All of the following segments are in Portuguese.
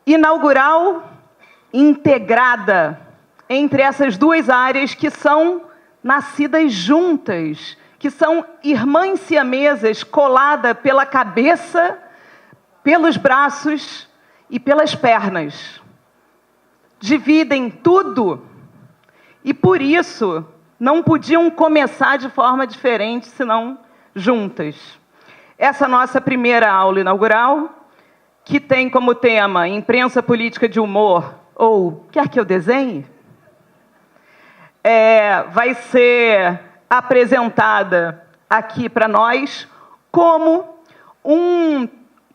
inaugural integrada entre essas duas áreas que são nascidas juntas, que são irmãs siamesas, colada pela cabeça, pelos braços e pelas pernas. Dividem tudo e, por isso, não podiam começar de forma diferente, senão juntas. Essa nossa primeira aula inaugural, que tem como tema imprensa política de humor, ou quer que eu desenhe? Vai ser apresentada aqui para nós como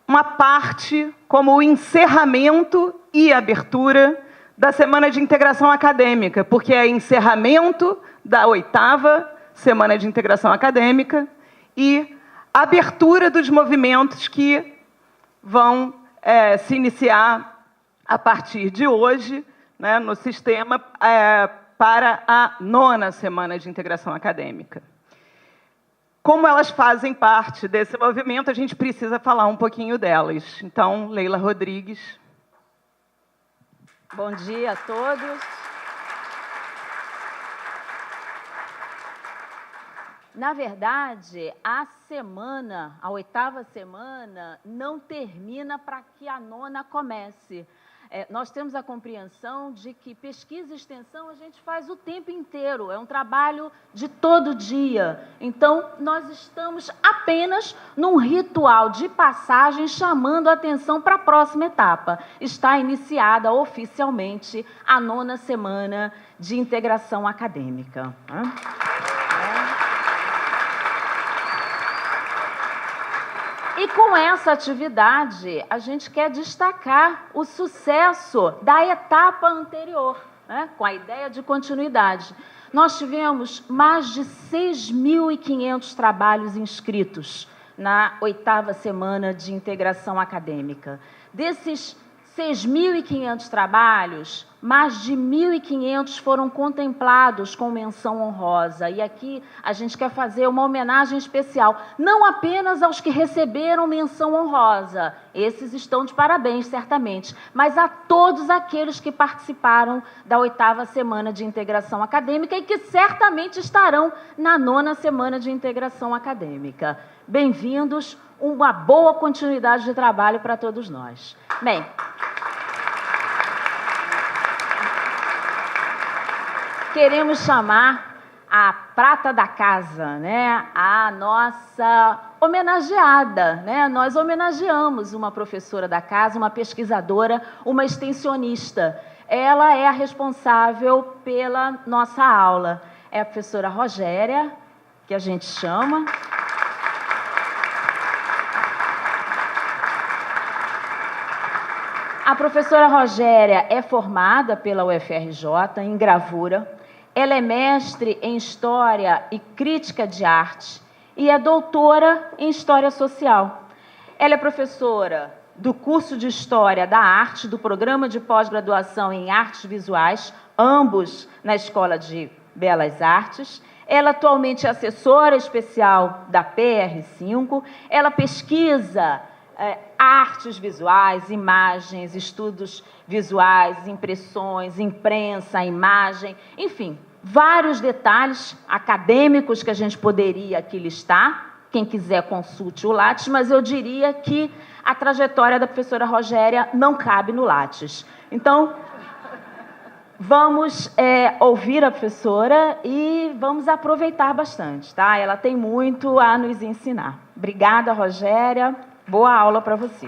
uma parte, como o encerramento e abertura da Semana de Integração Acadêmica, porque é encerramento da 8ª Semana de Integração Acadêmica e abertura dos movimentos que vão se iniciar a partir de hoje, né, no sistema, para a 9ª Semana de Integração Acadêmica. Como elas fazem parte desse movimento, a gente precisa falar um pouquinho delas. Então, Leila Rodrigues. Bom dia a todos. Na verdade, a 8ª semana, não termina para que a 9ª comece. Nós temos a compreensão de que pesquisa e extensão a gente faz o tempo inteiro, é um trabalho de todo dia. Então, nós estamos apenas num ritual de passagem, chamando a atenção para a próxima etapa. Está iniciada oficialmente a 9ª Semana de Integração Acadêmica. E com essa atividade, a gente quer destacar o sucesso da etapa anterior, né, com a ideia de continuidade. Nós tivemos mais de 6.500 trabalhos inscritos na 8ª Semana de Integração Acadêmica. Desses 6.500 trabalhos, mais de 1.500 foram contemplados com menção honrosa. E aqui a gente quer fazer uma homenagem especial, não apenas aos que receberam menção honrosa, esses estão de parabéns, certamente, mas a todos aqueles que participaram da 8ª Semana de Integração Acadêmica e que certamente estarão na 9ª Semana de Integração Acadêmica. Bem-vindos, uma boa continuidade de trabalho para todos nós. Bem, queremos chamar a prata da casa, né? A nossa homenageada, né? Nós homenageamos uma professora da casa, uma pesquisadora, uma extensionista. Ela é a responsável pela nossa aula. É a professora Rogéria, que a gente chama. A professora Rogéria é formada pela UFRJ em gravura. Ela é mestre em História e Crítica de Arte e é doutora em História Social. Ela é professora do curso de História da Arte, do programa de pós-graduação em Artes Visuais, ambos na Escola de Belas Artes. Ela atualmente é assessora especial da PR5. Ela pesquisa artes visuais, imagens, estudos visuais, impressões, imprensa, imagem, enfim, vários detalhes acadêmicos que a gente poderia aqui listar. Quem quiser, consulte o Lattes, mas eu diria que a trajetória da professora Rogéria não cabe no Lattes. Então, vamos ouvir a professora e vamos aproveitar bastante, tá? Ela tem muito a nos ensinar. Obrigada, Rogéria. Boa aula para você.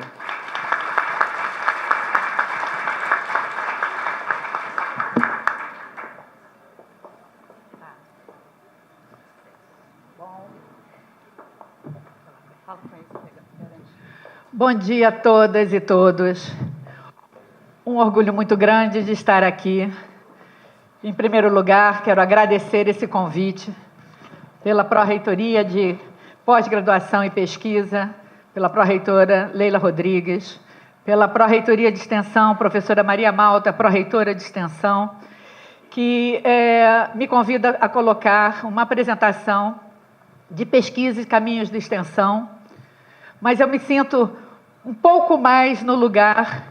Bom dia a todas e todos. Um orgulho muito grande de estar aqui. Em primeiro lugar, quero agradecer esse convite pela Pró-Reitoria de Pós-Graduação e Pesquisa, pela Pró-Reitora Leila Rodrigues, pela Pró-Reitoria de Extensão, professora Maria Malta, Pró-Reitora de Extensão, que me convida a colocar uma apresentação de pesquisa e caminhos de extensão, mas eu me sinto um pouco mais no lugar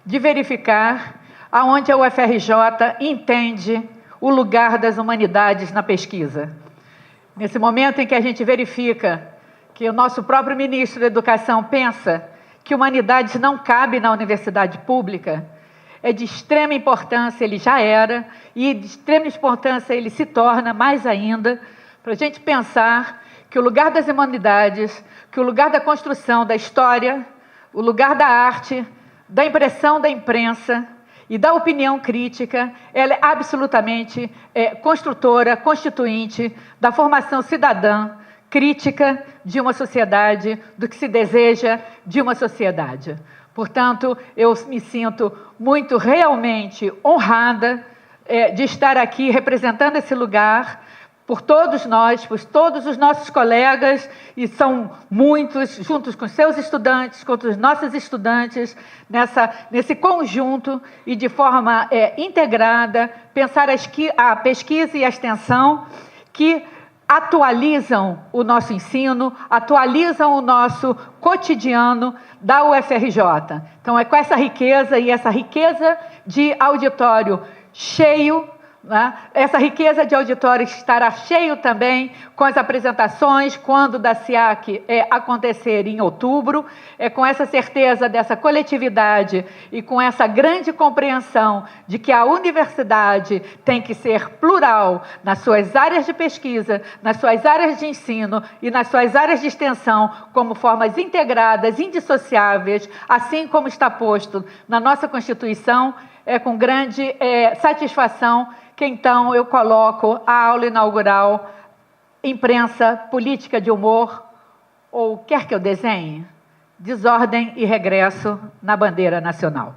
de verificar aonde a UFRJ entende o lugar das humanidades na pesquisa. Nesse momento em que a gente verifica que o nosso próprio ministro da Educação pensa que humanidades não cabe na universidade pública, é de extrema importância, ele já era, e de extrema importância ele se torna mais ainda, para a gente pensar que o lugar das humanidades, que o lugar da construção da história, o lugar da arte, da impressão da imprensa e da opinião crítica, ela é absolutamente construtora, constituinte da formação cidadã, crítica de uma sociedade, do que se deseja de uma sociedade. Portanto, eu me sinto muito realmente honrada de estar aqui representando esse lugar por todos nós, por todos os nossos colegas, e são muitos, juntos com seus estudantes, com os nossos estudantes, nesse conjunto e de forma integrada, pensar a pesquisa e a extensão que atualizam o nosso ensino, atualizam o nosso cotidiano da UFRJ. Então, é com essa riqueza e essa riqueza de auditório cheio, né? Essa riqueza de auditório estará cheio também com as apresentações, quando da SIAC acontecer em outubro, com essa certeza dessa coletividade e com essa grande compreensão de que a universidade tem que ser plural nas suas áreas de pesquisa, nas suas áreas de ensino e nas suas áreas de extensão, como formas integradas, indissociáveis, assim como está posto na nossa Constituição. É com grande satisfação que, então, eu coloco a aula inaugural Imprensa, Política de Humor, ou quer que eu desenhe? Desordem e Regresso na Bandeira Nacional.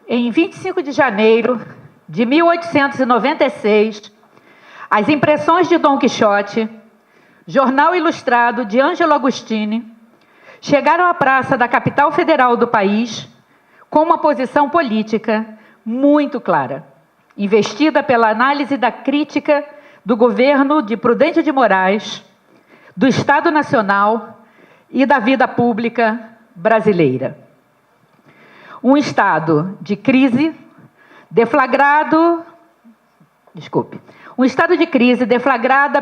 Em 25 de janeiro de 1896, as impressões de Dom Quixote, jornal ilustrado de Ângelo Agostini, chegaram à praça da capital federal do país com uma posição política muito clara, investida pela análise da crítica do governo de Prudente de Moraes, do Estado Nacional e da vida pública brasileira. Um estado de crise deflagrada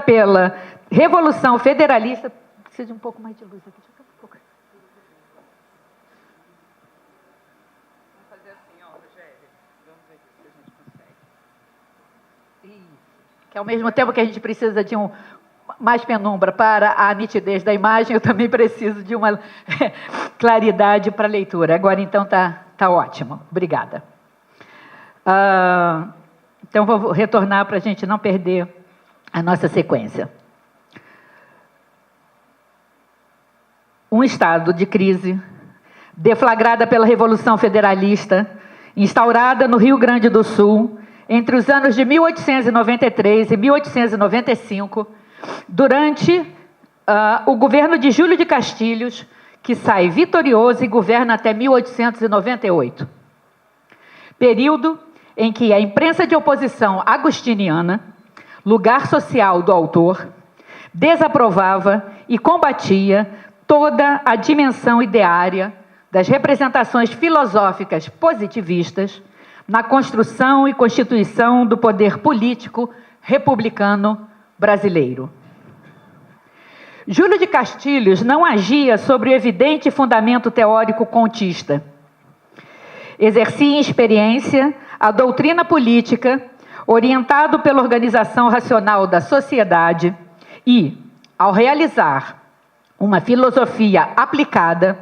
pela Revolução Federalista. Precisa de um pouco mais de luz aqui. Um pouco. Vamos fazer assim, ó, Rogério. Vamos ver se a gente consegue. Isso. Que ao mesmo tempo que a gente precisa de mais penumbra para a nitidez da imagem, eu também preciso de uma claridade para a leitura. Agora, então, tá ótimo. Obrigada. Então, vou retornar para a gente não perder a nossa sequência. Um estado de crise, deflagrada pela Revolução Federalista, instaurada no Rio Grande do Sul, entre os anos de 1893 e 1895, durante o governo de Júlio de Castilhos, que sai vitorioso e governa até 1898. Período em que a imprensa de oposição agostiniana, lugar social do autor, desaprovava e combatia toda a dimensão ideária das representações filosóficas positivistas na construção e constituição do poder político republicano brasileiro. Júlio de Castilhos não agia sobre o evidente fundamento teórico contista. Exercia em experiência a doutrina política, orientado pela organização racional da sociedade e, ao realizar uma filosofia aplicada,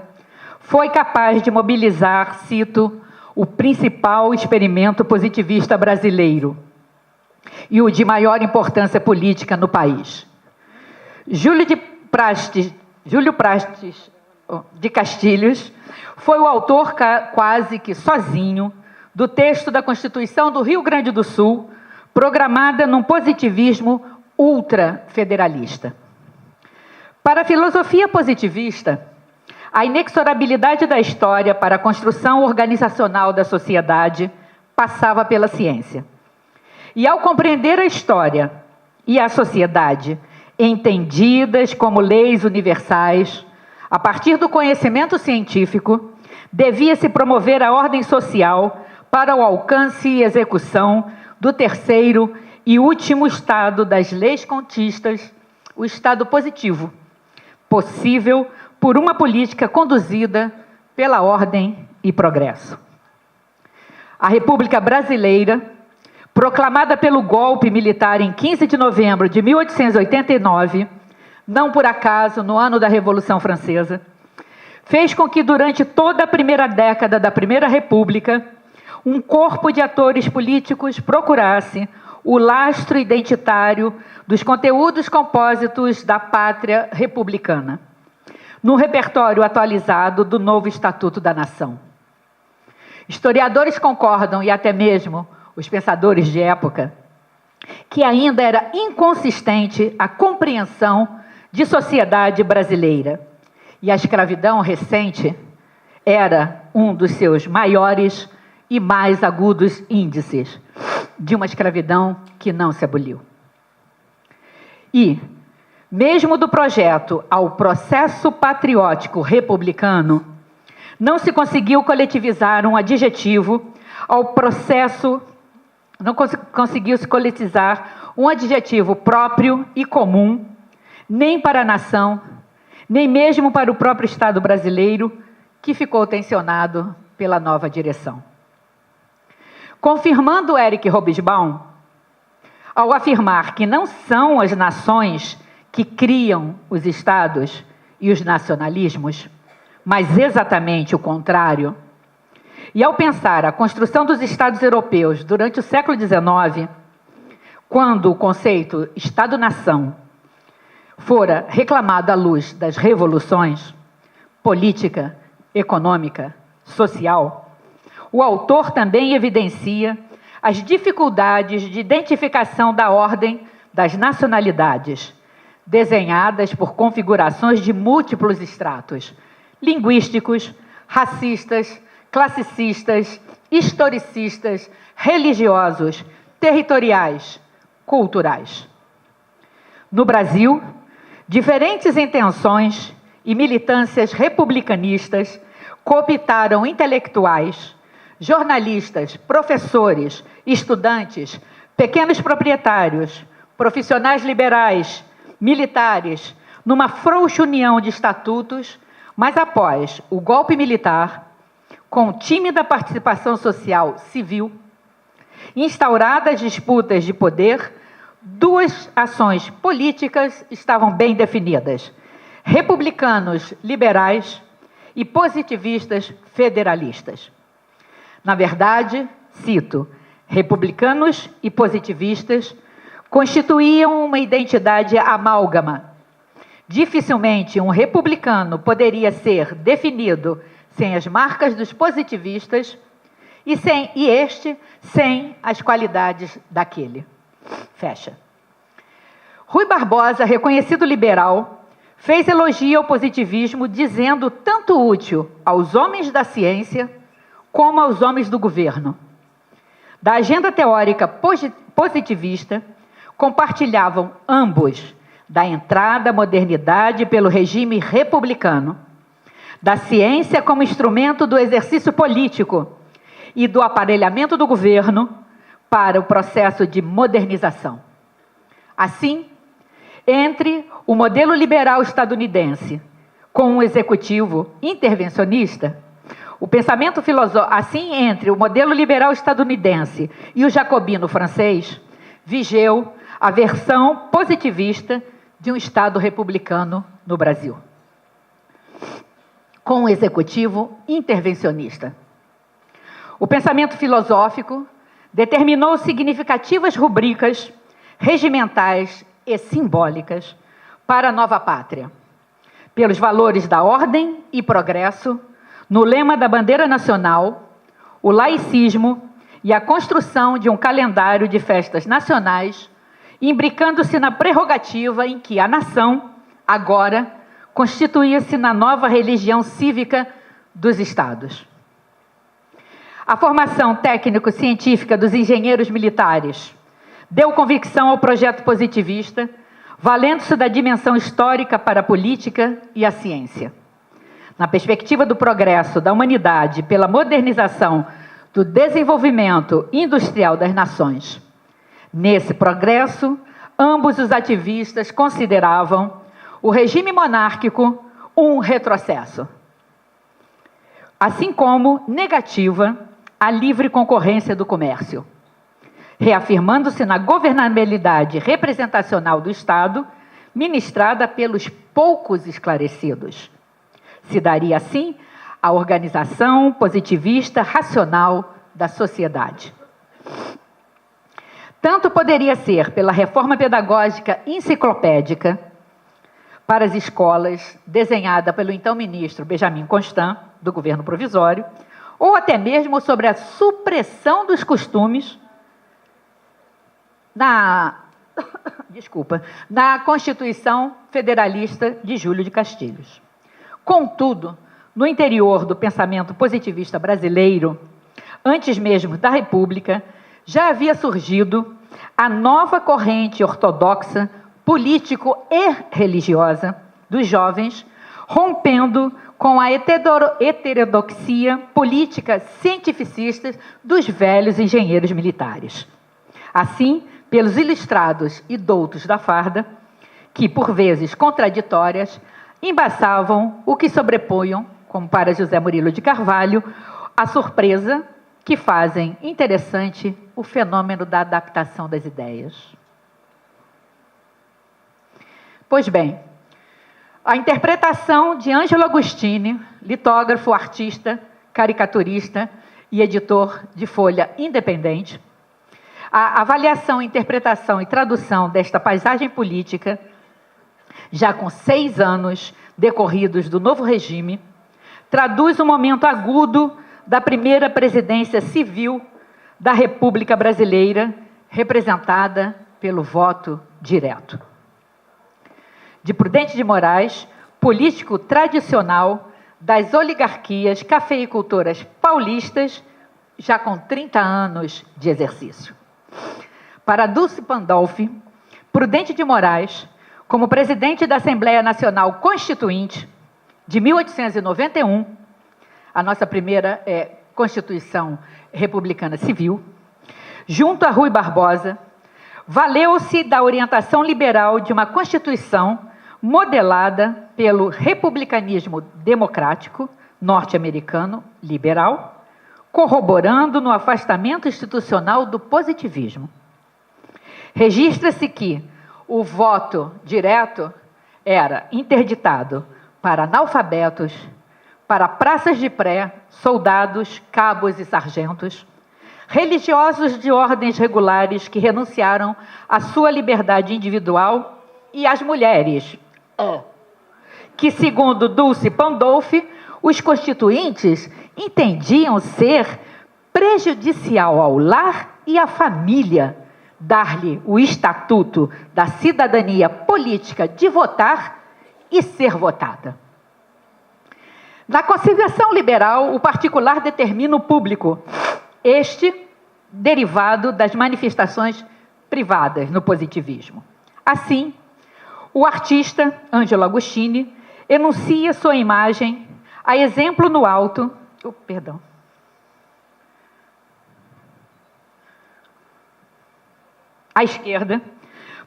foi capaz de mobilizar, cito, o principal experimento positivista brasileiro e o de maior importância política no país. Júlio Prestes de Castilhos foi o autor quase que sozinho do texto da Constituição do Rio Grande do Sul, programada num positivismo ultrafederalista. Para a filosofia positivista, a inexorabilidade da história para a construção organizacional da sociedade passava pela ciência. E ao compreender a história e a sociedade entendidas como leis universais, a partir do conhecimento científico, devia-se promover a ordem social para o alcance e execução do terceiro e último estado das leis contistas, o estado positivo, possível por uma política conduzida pela ordem e progresso. A República Brasileira, proclamada pelo golpe militar em 15 de novembro de 1889, não por acaso no ano da Revolução Francesa, fez com que durante toda a primeira década da Primeira República, um corpo de atores políticos procurasse o lastro identitário dos conteúdos compósitos da pátria republicana, no repertório atualizado do novo Estatuto da Nação. Historiadores concordam, e até mesmo os pensadores de época, que ainda era inconsistente a compreensão de sociedade brasileira, e a escravidão recente era um dos seus maiores e mais agudos índices de uma escravidão que não se aboliu. E, mesmo do projeto ao processo patriótico republicano, não se conseguiu coletivizar um adjetivo ao processo, não conseguiu se coletizar um adjetivo próprio e comum, nem para a nação, nem mesmo para o próprio Estado brasileiro, que ficou tensionado pela nova direção. Confirmando Eric Hobsbawm, ao afirmar que não são as nações que criam os estados e os nacionalismos, mas exatamente o contrário, e ao pensar a construção dos estados europeus durante o século XIX, quando o conceito Estado-nação fora reclamado à luz das revoluções política, econômica, social, o autor também evidencia as dificuldades de identificação da ordem das nacionalidades, desenhadas por configurações de múltiplos estratos, linguísticos, racistas, classicistas, historicistas, religiosos, territoriais, culturais. No Brasil, diferentes intenções e militâncias republicanistas cooptaram intelectuais, jornalistas, professores, estudantes, pequenos proprietários, profissionais liberais, militares, numa frouxa união de estatutos, mas após o golpe militar, com tímida participação social civil, instauradas disputas de poder, duas ações políticas estavam bem definidas: republicanos liberais e positivistas federalistas. Na verdade, cito, republicanos e positivistas constituíam uma identidade amálgama. Dificilmente um republicano poderia ser definido sem as marcas dos positivistas e este sem as qualidades daquele. Fecha. Rui Barbosa, reconhecido liberal, fez elogio ao positivismo, dizendo tanto útil aos homens da ciência como aos homens do governo. Da agenda teórica positivista, compartilhavam ambos da entrada à modernidade pelo regime republicano, da ciência como instrumento do exercício político e do aparelhamento do governo para o processo de modernização. Assim, entre o modelo liberal estadunidense com um executivo intervencionista, O pensamento filosófico, assim, entre o modelo liberal estadunidense e o jacobino francês, vigeu a versão positivista de um Estado republicano no Brasil, com um executivo intervencionista. O pensamento filosófico determinou significativas rubricas regimentais e simbólicas para a nova pátria, pelos valores da ordem e progresso, no lema da bandeira nacional, o laicismo e a construção de um calendário de festas nacionais, imbricando-se na prerrogativa em que a nação, agora, constituía-se na nova religião cívica dos Estados. A formação técnico-científica dos engenheiros militares deu convicção ao projeto positivista, valendo-se da dimensão histórica para a política e a ciência. Na perspectiva do progresso da humanidade pela modernização do desenvolvimento industrial das nações. Nesse progresso, ambos os ativistas consideravam o regime monárquico um retrocesso, assim como negativa a livre concorrência do comércio, reafirmando-se na governabilidade representacional do Estado, ministrada pelos poucos esclarecidos. Se daria, assim, a organização positivista racional da sociedade. Tanto poderia ser pela reforma pedagógica enciclopédica para as escolas, desenhada pelo então ministro Benjamin Constant, do governo provisório, ou até mesmo sobre a supressão dos costumes na Constituição Federalista de Júlio de Castilhos. Contudo, no interior do pensamento positivista brasileiro, antes mesmo da República, já havia surgido a nova corrente ortodoxa, político e religiosa dos jovens, rompendo com a heterodoxia política cientificista dos velhos engenheiros militares. Assim, pelos ilustrados e doutos da farda, que, por vezes contraditórias, embaçavam o que sobrepunham, como para José Murilo de Carvalho, a surpresa que fazem interessante o fenômeno da adaptação das ideias. Pois bem, a interpretação de Ângelo Agostini, litógrafo, artista, caricaturista e editor de Folha Independente, a avaliação, interpretação e tradução desta paisagem política, já com 6 anos decorridos do novo regime, traduz um momento agudo da primeira presidência civil da República Brasileira, representada pelo voto direto. De Prudente de Moraes, político tradicional das oligarquias cafeicultoras paulistas, já com 30 anos de exercício. Para Dulce Pandolfi, Prudente de Moraes, como presidente da Assembleia Nacional Constituinte de 1891, a nossa primeira Constituição Republicana Civil, junto a Rui Barbosa, valeu-se da orientação liberal de uma Constituição modelada pelo republicanismo democrático norte-americano liberal, corroborando no afastamento institucional do positivismo. Registra-se que o voto direto era interditado para analfabetos, para praças de pré, soldados, cabos e sargentos, religiosos de ordens regulares que renunciaram à sua liberdade individual e às mulheres, que, segundo Dulce Pandolfi, os constituintes entendiam ser prejudicial ao lar e à família, dar-lhe o estatuto da cidadania política de votar e ser votada. Na conciliação liberal, o particular determina o público, este derivado das manifestações privadas no positivismo. Assim, o artista Ângelo Agostini enuncia sua imagem a exemplo no alto, à esquerda,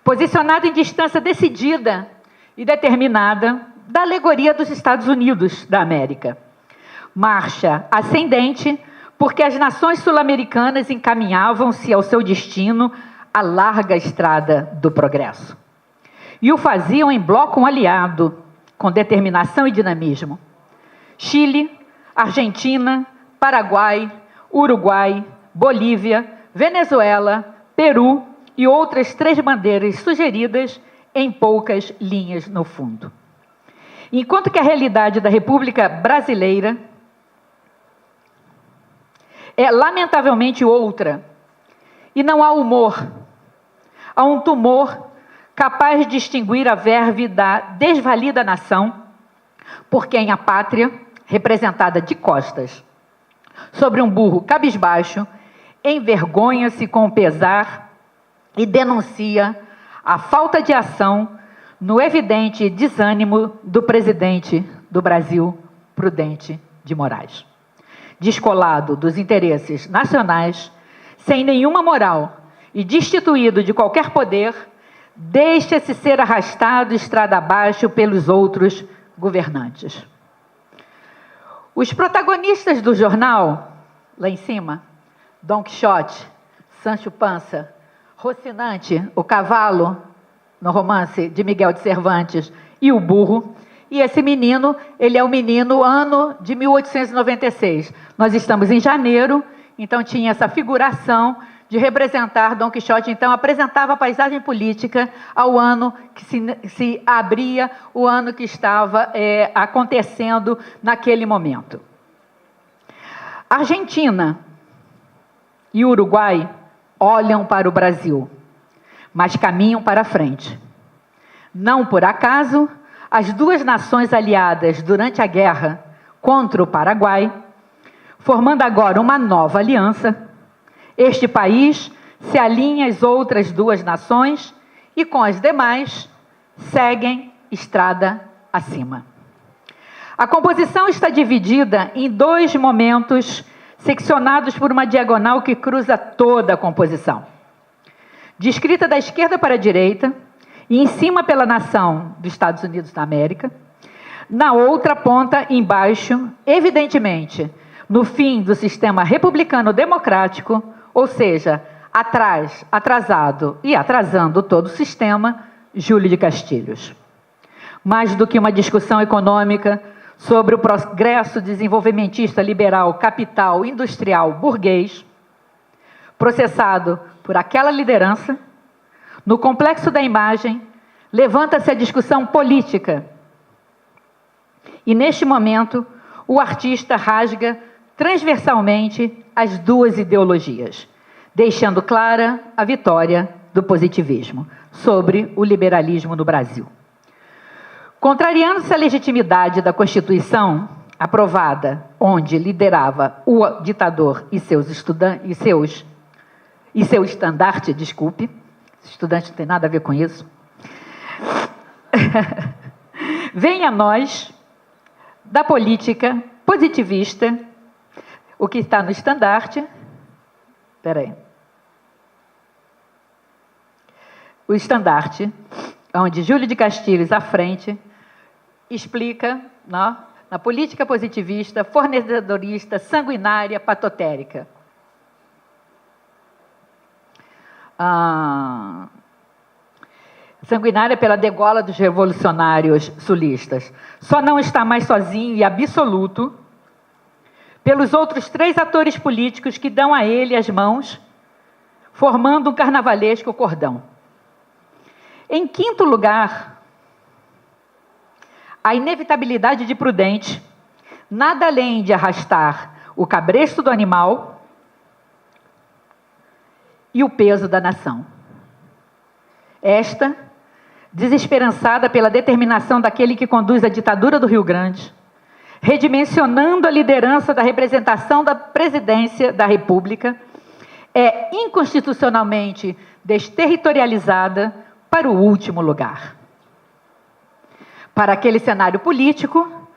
posicionado em distância decidida e determinada da alegoria dos Estados Unidos da América, marcha ascendente, porque as nações sul-americanas encaminhavam-se ao seu destino a larga estrada do progresso. E o faziam em bloco aliado, com determinação e dinamismo. Chile, Argentina, Paraguai, Uruguai, Bolívia, Venezuela, Peru e outras 3 bandeiras sugeridas em poucas linhas no fundo. Enquanto que a realidade da República Brasileira é lamentavelmente outra, e não há humor, há um tumor capaz de distinguir a verve da desvalida nação, por quem a pátria, representada de costas, sobre um burro cabisbaixo, envergonha-se com o pesar e denuncia a falta de ação no evidente desânimo do presidente do Brasil, Prudente de Moraes. Descolado dos interesses nacionais, sem nenhuma moral e destituído de qualquer poder, deixa-se ser arrastado estrada abaixo pelos outros governantes. Os protagonistas do jornal, lá em cima, Dom Quixote, Sancho Panza, Rocinante, o cavalo, no romance de Miguel de Cervantes, e o burro. E esse menino, ele é o menino ano de 1896. Nós estamos em janeiro, então tinha essa figuração de representar Dom Quixote, então apresentava a paisagem política ao ano que se abria, o ano que estava acontecendo naquele momento. Argentina e Uruguai olham para o Brasil, mas caminham para frente. Não por acaso, as 2 nações aliadas durante a guerra contra o Paraguai, formando agora uma nova aliança, este país se alinha às outras 2 nações e com as demais seguem estrada acima. A composição está dividida em 2 momentos seccionados por uma diagonal que cruza toda a composição. Descrita da esquerda para a direita e em cima pela nação dos Estados Unidos da América, na outra ponta, embaixo, evidentemente, no fim do sistema republicano-democrático, ou seja, atrás, atrasado e atrasando todo o sistema, Júlio de Castilhos. Mais do que uma discussão econômica sobre o progresso desenvolvimentista liberal, capital, industrial, burguês, processado por aquela liderança, no complexo da imagem, levanta-se a discussão política. E neste momento, o artista rasga transversalmente as 2 ideologias, deixando clara a vitória do positivismo sobre o liberalismo no Brasil. Contrariando-se a legitimidade da Constituição aprovada, onde liderava o ditador e seu estandarte, desculpe, estudante não tem nada a ver com isso, vem a nós, da política positivista, o que está no estandarte, o estandarte, onde Júlio de Castilhos, à frente, explica, não, na política positivista, fornecedorista, sanguinária, patotérica. Sanguinária pela degola dos revolucionários sulistas. Só não está mais sozinho e absoluto pelos outros 3 atores políticos que dão a ele as mãos, formando um carnavalesco cordão. Em 5º lugar, a inevitabilidade de Prudente, nada além de arrastar o cabresto do animal e o peso da nação. Esta, desesperançada pela determinação daquele que conduz a ditadura do Rio Grande, redimensionando a liderança da representação da presidência da República, é inconstitucionalmente desterritorializada para o último lugar. Para aquele cenário político,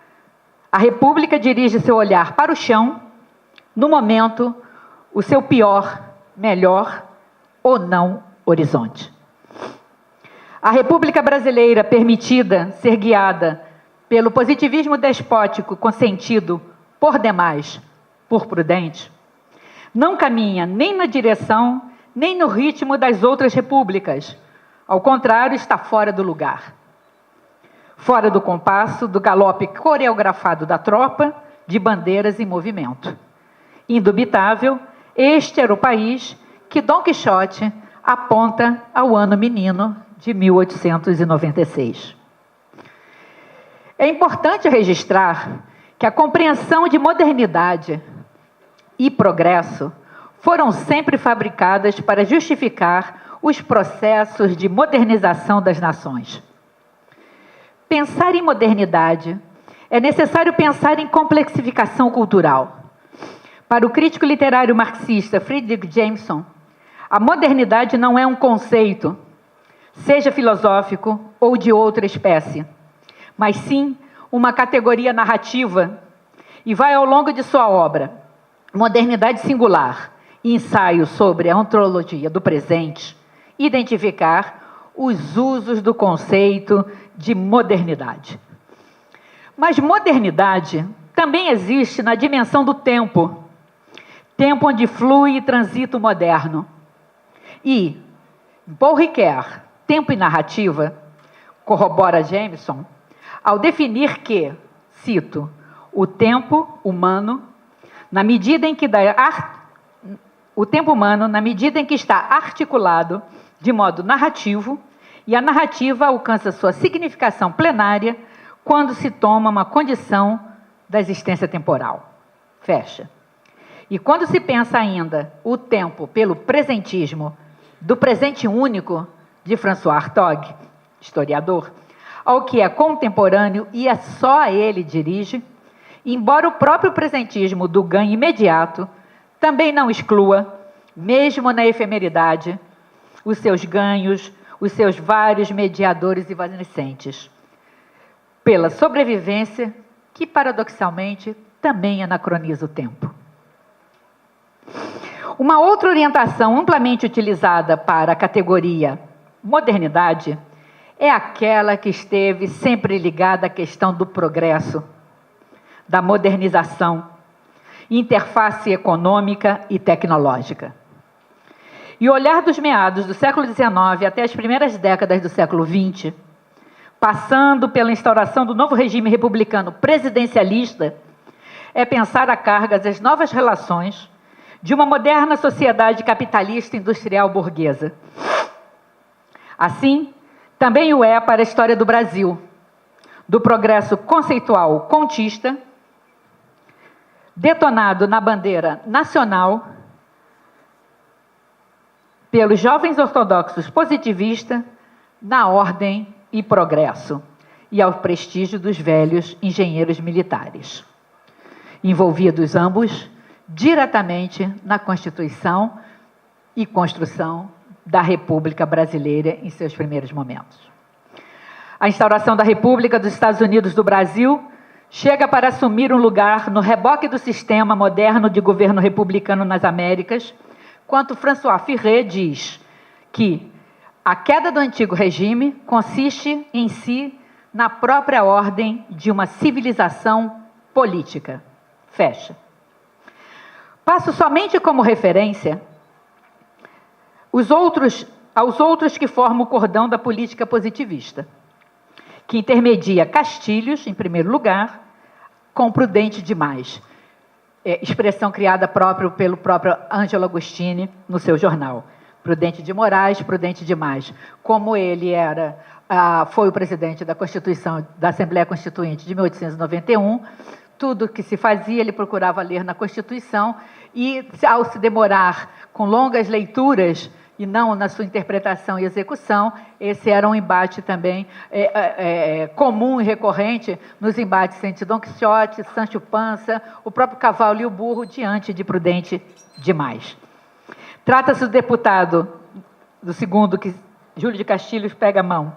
a República dirige seu olhar para o chão, no momento, o seu pior, melhor ou não horizonte. A República Brasileira, permitida ser guiada pelo positivismo despótico com sentido por demais, por prudente, não caminha nem na direção, nem no ritmo das outras repúblicas. Ao contrário, está fora do lugar. Fora do compasso, do galope coreografado da tropa, de bandeiras em movimento. Indubitável, este era o país que Dom Quixote aponta ao ano menino de 1896. É importante registrar que a compreensão de modernidade e progresso foram sempre fabricadas para justificar os processos de modernização das nações. Pensar em modernidade é necessário pensar em complexificação cultural. Para o crítico literário marxista Friedrich Jameson, a modernidade não é um conceito, seja filosófico ou de outra espécie, mas sim uma categoria narrativa, e vai ao longo de sua obra, Modernidade Singular, ensaio sobre a ontologia do presente, identificar os usos do conceito de modernidade. Mas modernidade também existe na dimensão do tempo, tempo onde flui e transita o moderno. E Paul Ricoeur, tempo e narrativa, corrobora Jameson, ao definir que, cito, o tempo humano, na medida em que está articulado de modo narrativo, e a narrativa alcança sua significação plenária quando se toma uma condição da existência temporal. Fecha. E quando se pensa ainda o tempo pelo presentismo, do presente único de François Hartog, historiador, ao que é contemporâneo e é só a ele dirige, embora o próprio presentismo do ganho imediato também não exclua, mesmo na efemeridade, os seus ganhos, os seus vários mediadores evanescentes, pela sobrevivência que, paradoxalmente, também anacroniza o tempo. Uma outra orientação amplamente utilizada para a categoria modernidade é aquela que esteve sempre ligada à questão do progresso, da modernização, interface econômica e tecnológica. E o olhar dos meados do século XIX até as primeiras décadas do século XX, passando pela instauração do novo regime republicano presidencialista, é pensar a cargas as novas relações de uma moderna sociedade capitalista industrial burguesa. Assim, também o é para a história do Brasil, do progresso conceitual contista, detonado na bandeira nacional pelos jovens ortodoxos positivistas, na ordem e progresso, e ao prestígio dos velhos engenheiros militares, envolvidos ambos diretamente na Constituição e construção da República Brasileira em seus primeiros momentos. A instauração da República dos Estados Unidos do Brasil chega para assumir um lugar no reboque do sistema moderno de governo republicano nas Américas, quando François Furet diz que a queda do antigo regime consiste em si na própria ordem de uma civilização política. Fecha. Passo somente como referência aos outros que formam o cordão da política positivista, que intermedia Castilhos, em primeiro lugar, com Prudente demais, expressão criada pelo próprio Ângelo Agostini no seu jornal. Prudente de Moraes, Prudente demais. Como ele foi o presidente da Constituição, da Assembleia Constituinte de 1891, tudo que se fazia, ele procurava ler na Constituição, e, ao se demorar com longas leituras, e não na sua interpretação e execução, esse era um embate também comum e recorrente nos embates entre Dom Quixote, Sancho Panza, o próprio cavalo e o burro, diante de Prudente demais. Trata-se do deputado, do segundo, que Júlio de Castilhos pega a mão,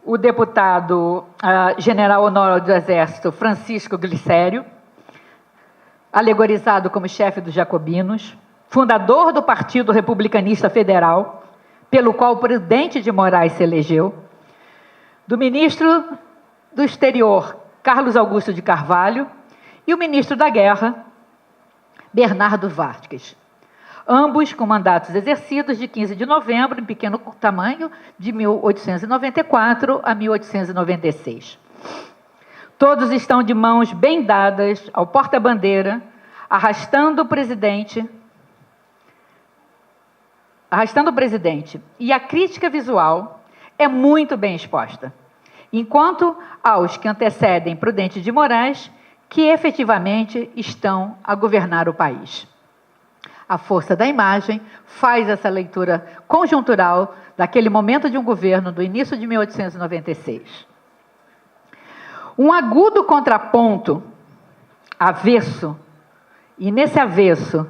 o deputado general honorário do Exército, Francisco Glicério, alegorizado como chefe dos jacobinos, fundador do Partido Republicanista Federal, pelo qual Prudente de Moraes se elegeu, do ministro do Exterior, Carlos Augusto de Carvalho, e o ministro da Guerra, Bernardo Vázquez, ambos com mandatos exercidos de 15 de novembro, em pequeno tamanho, de 1894 a 1896. Todos estão de mãos bem dadas ao porta-bandeira, arrastando o presidente, e a crítica visual é muito bem exposta, enquanto aos que antecedem Prudente de Moraes, que efetivamente estão a governar o país. A força da imagem faz essa leitura conjuntural daquele momento de um governo do início de 1896. Um agudo contraponto avesso, e nesse avesso,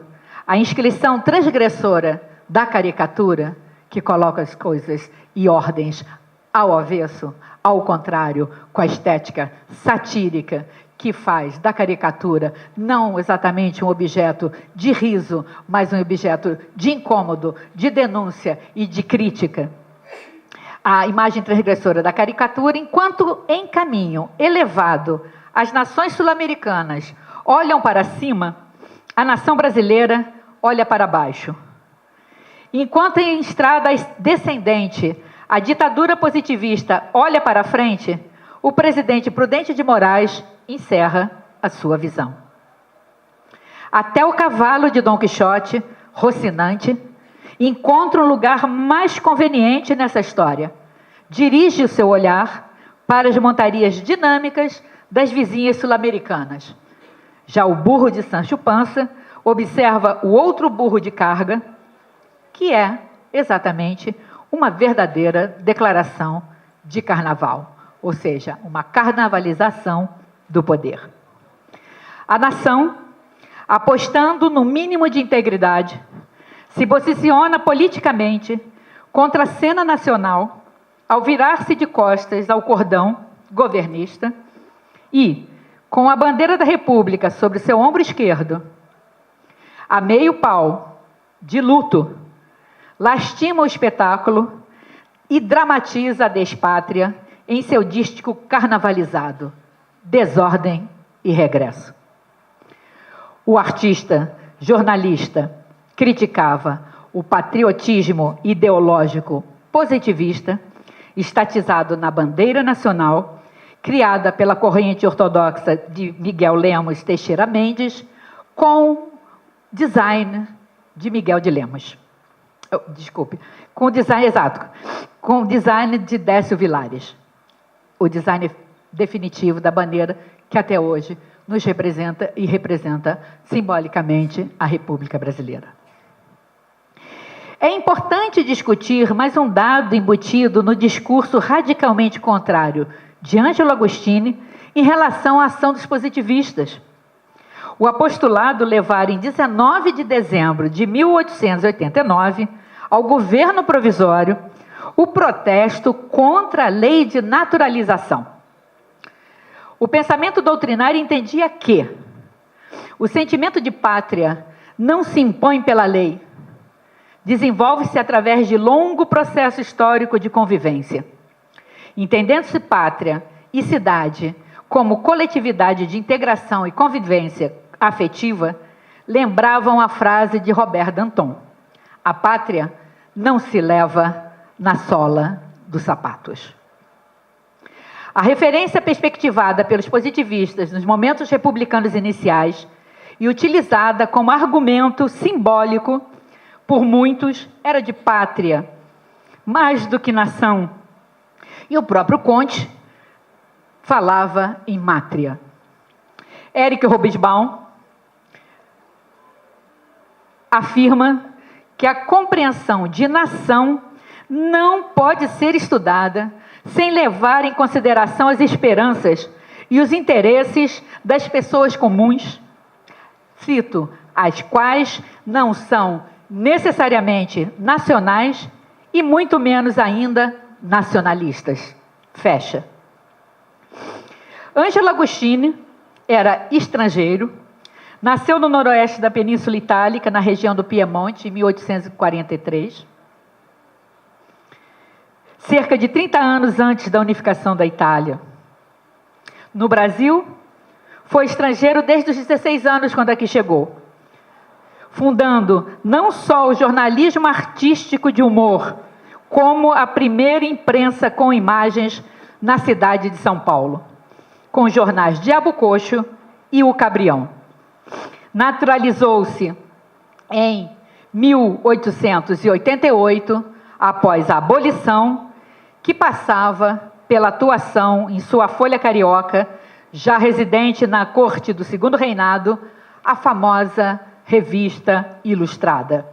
a inscrição transgressora da caricatura, que coloca as coisas e ordens ao avesso, ao contrário, com a estética satírica, que faz da caricatura não exatamente um objeto de riso, mas um objeto de incômodo, de denúncia e de crítica. A imagem transgressora da caricatura, enquanto em caminho elevado as nações sul-americanas olham para cima, a nação brasileira olha para baixo. Enquanto em estrada descendente, a ditadura positivista olha para frente, o presidente Prudente de Moraes encerra a sua visão. Até o cavalo de Dom Quixote, Rocinante, encontra um lugar mais conveniente nessa história. Dirige o seu olhar para as montarias dinâmicas das vizinhas sul-americanas. Já o burro de Sancho Panza observa o outro burro de carga, que é exatamente uma verdadeira declaração de carnaval, ou seja, uma carnavalização do poder. A nação, apostando no mínimo de integridade, se posiciona politicamente contra a cena nacional ao virar-se de costas ao cordão governista e, com a bandeira da República sobre seu ombro esquerdo, a meio pau, de luto, lastima o espetáculo e dramatiza a despátria em seu dístico carnavalizado, Desordem e Regresso. O artista, jornalista, criticava o patriotismo ideológico positivista, estatizado na bandeira nacional, criada pela corrente ortodoxa de Miguel Lemos Teixeira Mendes, com design de Miguel de Lemos. Com design de Décio Vilares. O design definitivo da bandeira que até hoje nos representa e representa simbolicamente a República Brasileira. É importante discutir mais um dado embutido no discurso radicalmente contrário de Ângelo Agostini em relação à ação dos positivistas. O apostulado levara em 19 de dezembro de 1889 ao governo provisório o protesto contra a lei de naturalização. O pensamento doutrinário entendia que o sentimento de pátria não se impõe pela lei, desenvolve-se através de longo processo histórico de convivência. Entendendo-se pátria e cidade como coletividade de integração e convivência afetiva, lembravam a frase de Robert Danton: a pátria não se leva na sola dos sapatos. A referência perspectivada pelos positivistas nos momentos republicanos iniciais e utilizada como argumento simbólico por muitos era de pátria, mais do que nação. E o próprio Comte falava em mátria. Eric Hobsbawm afirma que a compreensão de nação não pode ser estudada sem levar em consideração as esperanças e os interesses das pessoas comuns, cito, as quais não são necessariamente nacionais e muito menos ainda nacionalistas. Fecha. Ângelo Agostini era estrangeiro, nasceu no noroeste da Península Itálica, na região do Piemonte, em 1843. Cerca de 30 anos antes da unificação da Itália. No Brasil, Foi estrangeiro desde os 16 anos, quando aqui chegou, fundando não só o jornalismo artístico de humor, como a primeira imprensa com imagens na cidade de São Paulo, com os jornais Diabo Coxo e O Cabrião. Naturalizou-se em 1888, após a abolição, que passava pela atuação em sua folha carioca, já residente na corte do Segundo Reinado, a famosa Revista Ilustrada,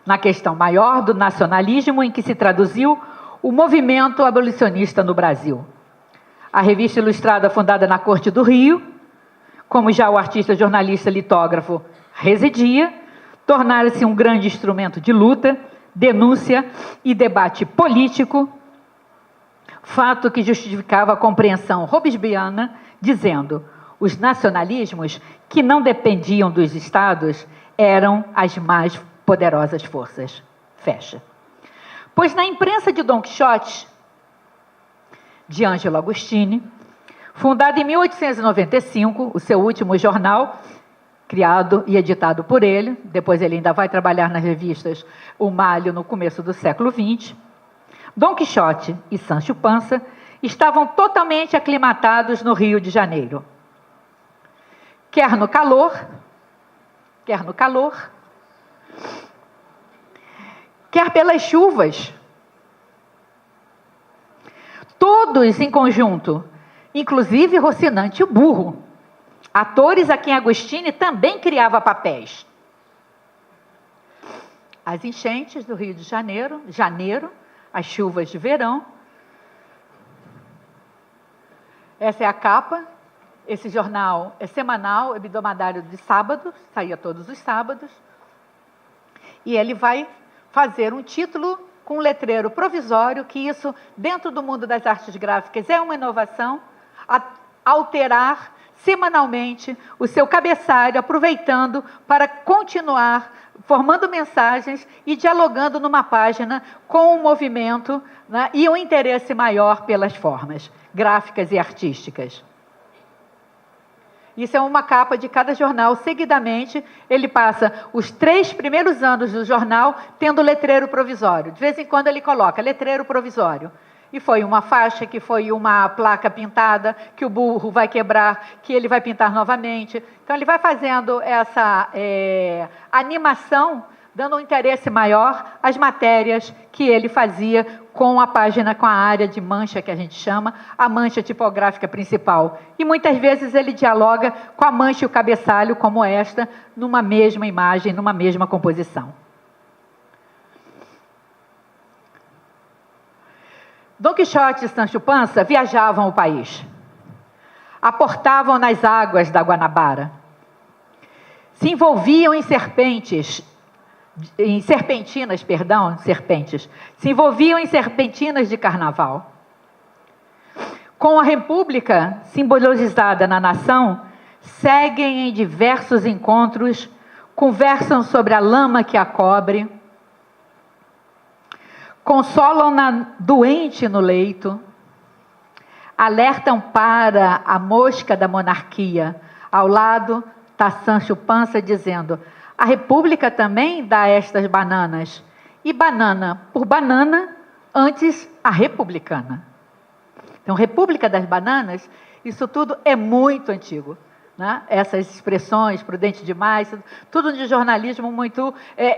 na questão maior do nacionalismo em que se traduziu o movimento abolicionista no Brasil. A Revista Ilustrada, fundada na Corte do Rio, como já o artista, jornalista, litógrafo residia, tornara-se um grande instrumento de luta, denúncia e debate político, fato que justificava a compreensão robespierriana, dizendo: os nacionalismos que não dependiam dos estados eram as mais poderosas forças. Fecha. Pois na imprensa de Dom Quixote, de Ângelo Agostini, fundado em 1895, o seu último jornal, criado e editado por ele, depois ele ainda vai trabalhar nas revistas O Malho no começo do século XX, Dom Quixote e Sancho Panza estavam totalmente aclimatados no Rio de Janeiro. Quer no calor, quer pelas chuvas. Todos em conjunto, inclusive Rocinante e o Burro, atores a quem Agostini também criava papéis. As enchentes do Rio de Janeiro, as chuvas de verão. Essa é a capa. Esse jornal é semanal, é hebdomadário de sábado, saía todos os sábados. E ele vai fazer um título com um letreiro provisório, que isso, dentro do mundo das artes gráficas, é uma inovação, alterar semanalmente o seu cabeçalho, aproveitando para continuar formando mensagens e dialogando numa página com o movimento, né, e um interesse maior pelas formas gráficas e artísticas. Isso é uma capa de cada jornal. Seguidamente, ele passa os 3 primeiros anos do jornal tendo letreiro provisório. De vez em quando ele coloca letreiro provisório. E foi uma faixa, que foi uma placa pintada, que o burro vai quebrar, que ele vai pintar novamente. Então, ele vai fazendo essa animação, dando um interesse maior às matérias que ele fazia com a página, com a área de mancha, que a gente chama, a mancha tipográfica principal. E muitas vezes ele dialoga com a mancha e o cabeçalho, como esta, numa mesma imagem, numa mesma composição. Dom Quixote e Sancho Panza viajavam o país, aportavam nas águas da Guanabara, se envolviam em serpentinas, se envolviam em serpentinas de carnaval. Com a República simbolizada na nação, seguem em diversos encontros, conversam sobre a lama que a cobre, consolam na doente no leito, alertam para a mosca da monarquia. Ao lado está Sancho Panza dizendo: a República também dá estas bananas. E banana por banana, antes a republicana. Então, República das Bananas, isso tudo é muito antigo, né? Essas expressões, prudente demais, tudo de jornalismo muito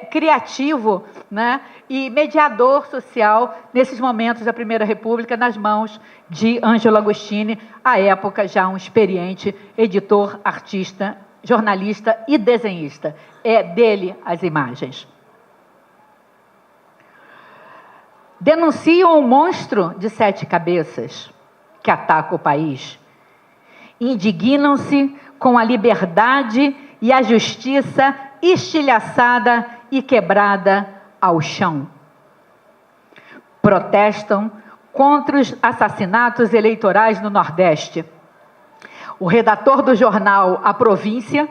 criativo, né? E mediador social nesses momentos da Primeira República, nas mãos de Ângelo Agostini, à época já um experiente editor, artista, jornalista e desenhista. É dele as imagens. Denunciam o monstro de 7 cabeças que ataca o país. Indignam-se com a liberdade e a justiça estilhaçada e quebrada ao chão. Protestam contra os assassinatos eleitorais no Nordeste. O redator do jornal A Província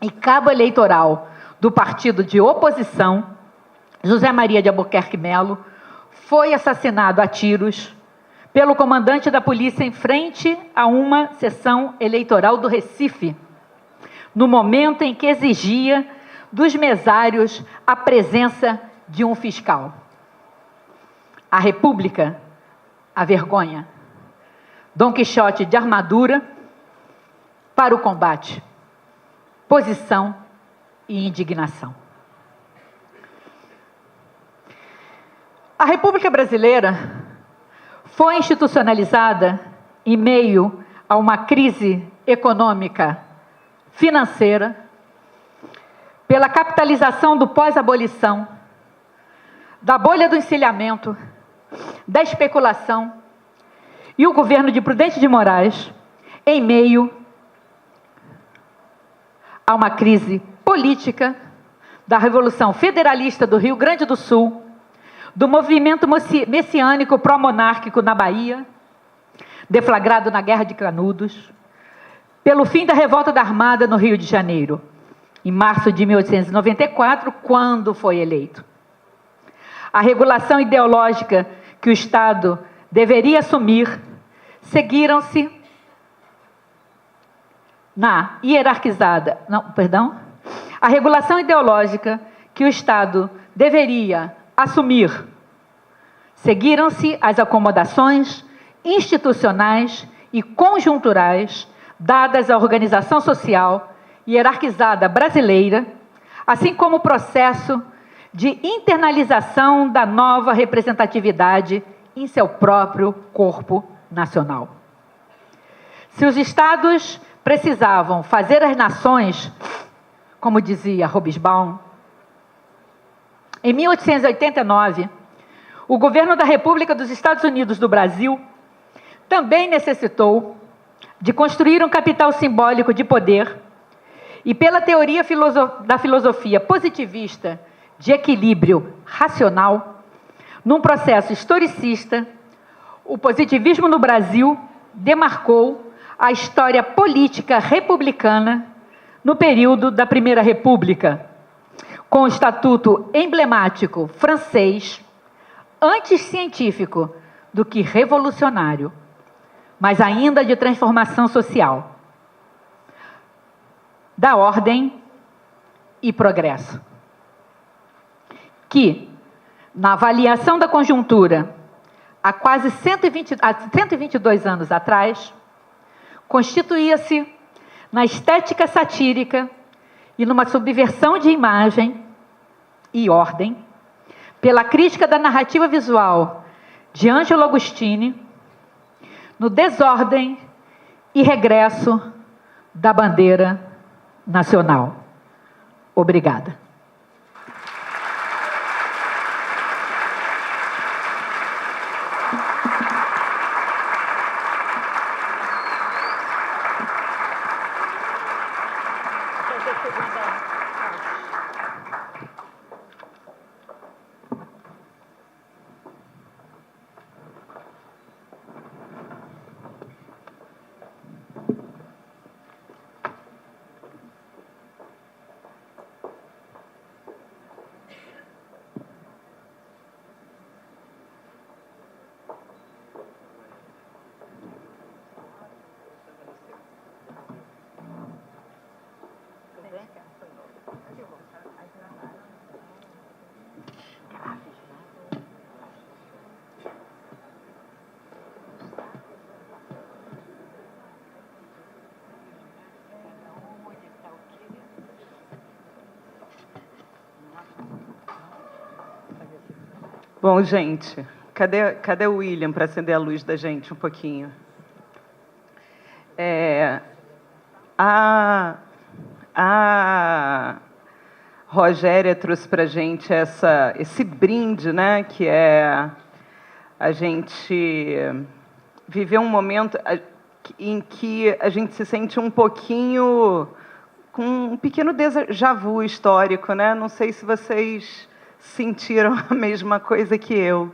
e cabo eleitoral do partido de oposição, José Maria de Albuquerque Melo, foi assassinado a tiros pelo comandante da polícia em frente a uma sessão eleitoral do Recife, no momento em que exigia dos mesários a presença de um fiscal. A República, a vergonha. Dom Quixote de armadura para o combate. Posição e indignação. A República Brasileira foi institucionalizada em meio a uma crise econômica, financeira, pela capitalização do pós-abolição, da bolha do encilhamento, da especulação e o governo de Prudente de Moraes, em meio a uma crise política da Revolução Federalista do Rio Grande do Sul, do movimento messiânico pró-monárquico na Bahia, deflagrado na Guerra de Canudos, pelo fim da Revolta da Armada no Rio de Janeiro, em março de 1894, quando foi eleito. A regulação ideológica que o Estado deveria assumir, seguiram-se na hierarquizada... A regulação ideológica que o Estado deveria assumir, seguiram-se as acomodações institucionais e conjunturais dadas à organização social hierarquizada brasileira, assim como o processo de internalização da nova representatividade em seu próprio corpo nacional. Se os Estados precisavam fazer as nações, como dizia Hobsbawm, em 1889, o governo da República dos Estados Unidos do Brasil também necessitou de construir um capital simbólico de poder e, pela teoria da filosofia positivista de equilíbrio racional, num processo historicista, o positivismo no Brasil demarcou a história política republicana no período da Primeira República, com o estatuto emblemático francês, antes científico do que revolucionário, mas ainda de transformação social, da ordem e progresso, que, na avaliação da conjuntura, há quase 122 anos atrás, constituía-se na estética satírica e numa subversão de imagem e ordem, pela crítica da narrativa visual de Ângelo Agostini, no desordem e regresso da bandeira nacional. Obrigada. Bom, gente, cadê o William para acender a luz da gente um pouquinho? A Rogéria trouxe para a gente esse brinde, né, que é a gente viver um momento em que a gente se sente um pouquinho com um pequeno déjà vu histórico, né? Não sei se vocês sentiram a mesma coisa que eu.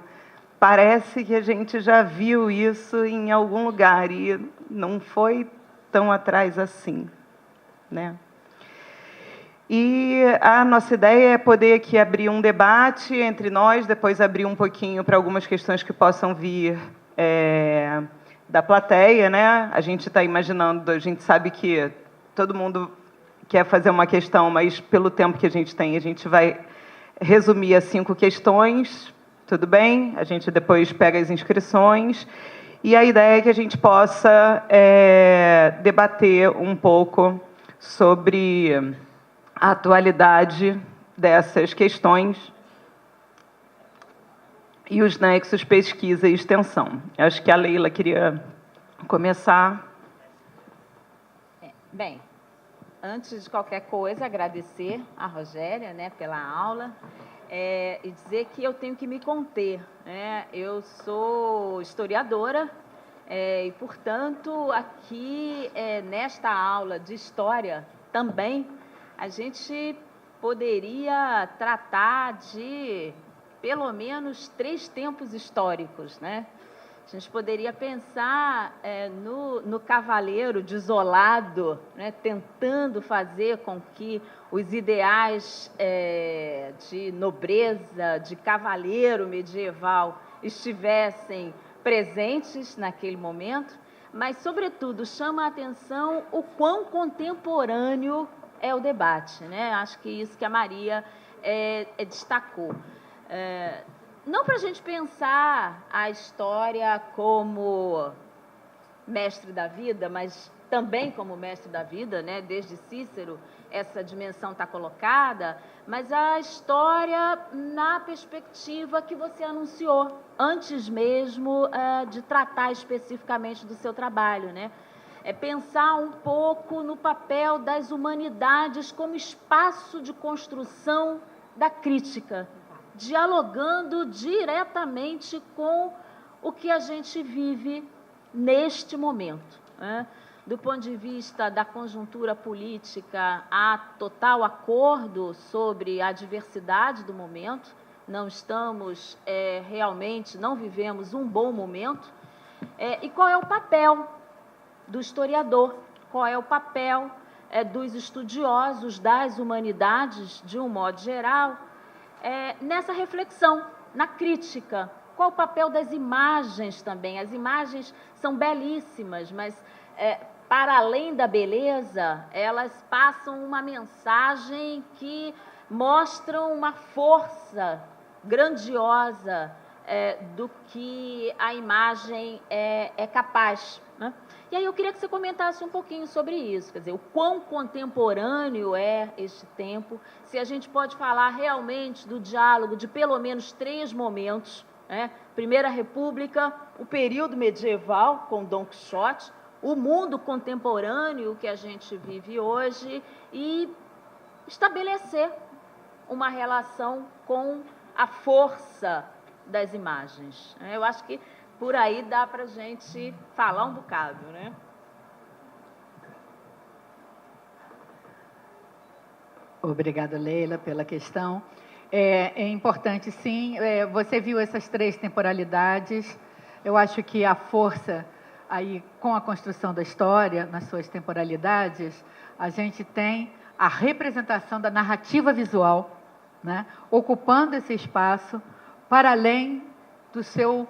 Parece que a gente já viu isso em algum lugar e não foi tão atrás assim, né? E a nossa ideia é poder aqui abrir um debate entre nós, depois abrir um pouquinho para algumas questões que possam vir da plateia, né? A gente está imaginando, a gente sabe que todo mundo quer fazer uma questão, mas pelo tempo que a gente tem, a gente vai resumir a 5 questões, tudo bem? A gente depois pega as inscrições, e a ideia é que a gente possa debater um pouco sobre a atualidade dessas questões e os nexos pesquisa e extensão. Acho que a Leila queria começar. Bem, antes de qualquer coisa, agradecer a Rogéria, né, pela aula, e dizer que eu tenho que me conter, né? Eu sou historiadora e, portanto, aqui nesta aula de história também a gente poderia tratar de pelo menos 3 tempos históricos, né? A gente poderia pensar no cavaleiro desolado, né, tentando fazer com que os ideais de nobreza, de cavaleiro medieval estivessem presentes naquele momento, mas, sobretudo, chama a atenção o quão contemporâneo é o debate, né? Acho que isso que a Maria destacou. Não para a gente pensar a história como mestre da vida, mas também como mestre da vida, né? Desde Cícero essa dimensão está colocada, mas a história na perspectiva que você anunciou, antes mesmo de tratar especificamente do seu trabalho, né? Pensar um pouco no papel das humanidades como espaço de construção da crítica, dialogando diretamente com o que a gente vive neste momento, né? Do ponto de vista da conjuntura política, há total acordo sobre a diversidade do momento, não estamos realmente, não vivemos um bom momento, e qual é o papel do historiador, qual é o papel dos estudiosos das humanidades, de um modo geral, nessa reflexão, na crítica. Qual o papel das imagens também? As imagens são belíssimas, mas, para além da beleza, elas passam uma mensagem que mostram uma força grandiosa do que a imagem é capaz, né? E aí eu queria que você comentasse um pouquinho sobre isso, quer dizer, o quão contemporâneo é este tempo, se a gente pode falar realmente do diálogo de pelo menos 3 momentos, né? Primeira República, o período medieval com Dom Quixote, o mundo contemporâneo que a gente vive hoje e estabelecer uma relação com a força das imagens. Eu acho que por aí dá para a gente falar um bocado, né? Obrigada, Leila, pela questão. É importante, sim. Você viu essas 3 temporalidades. Eu acho que a força, aí, com a construção da história, nas suas temporalidades, a gente tem a representação da narrativa visual, né, ocupando esse espaço para além do seu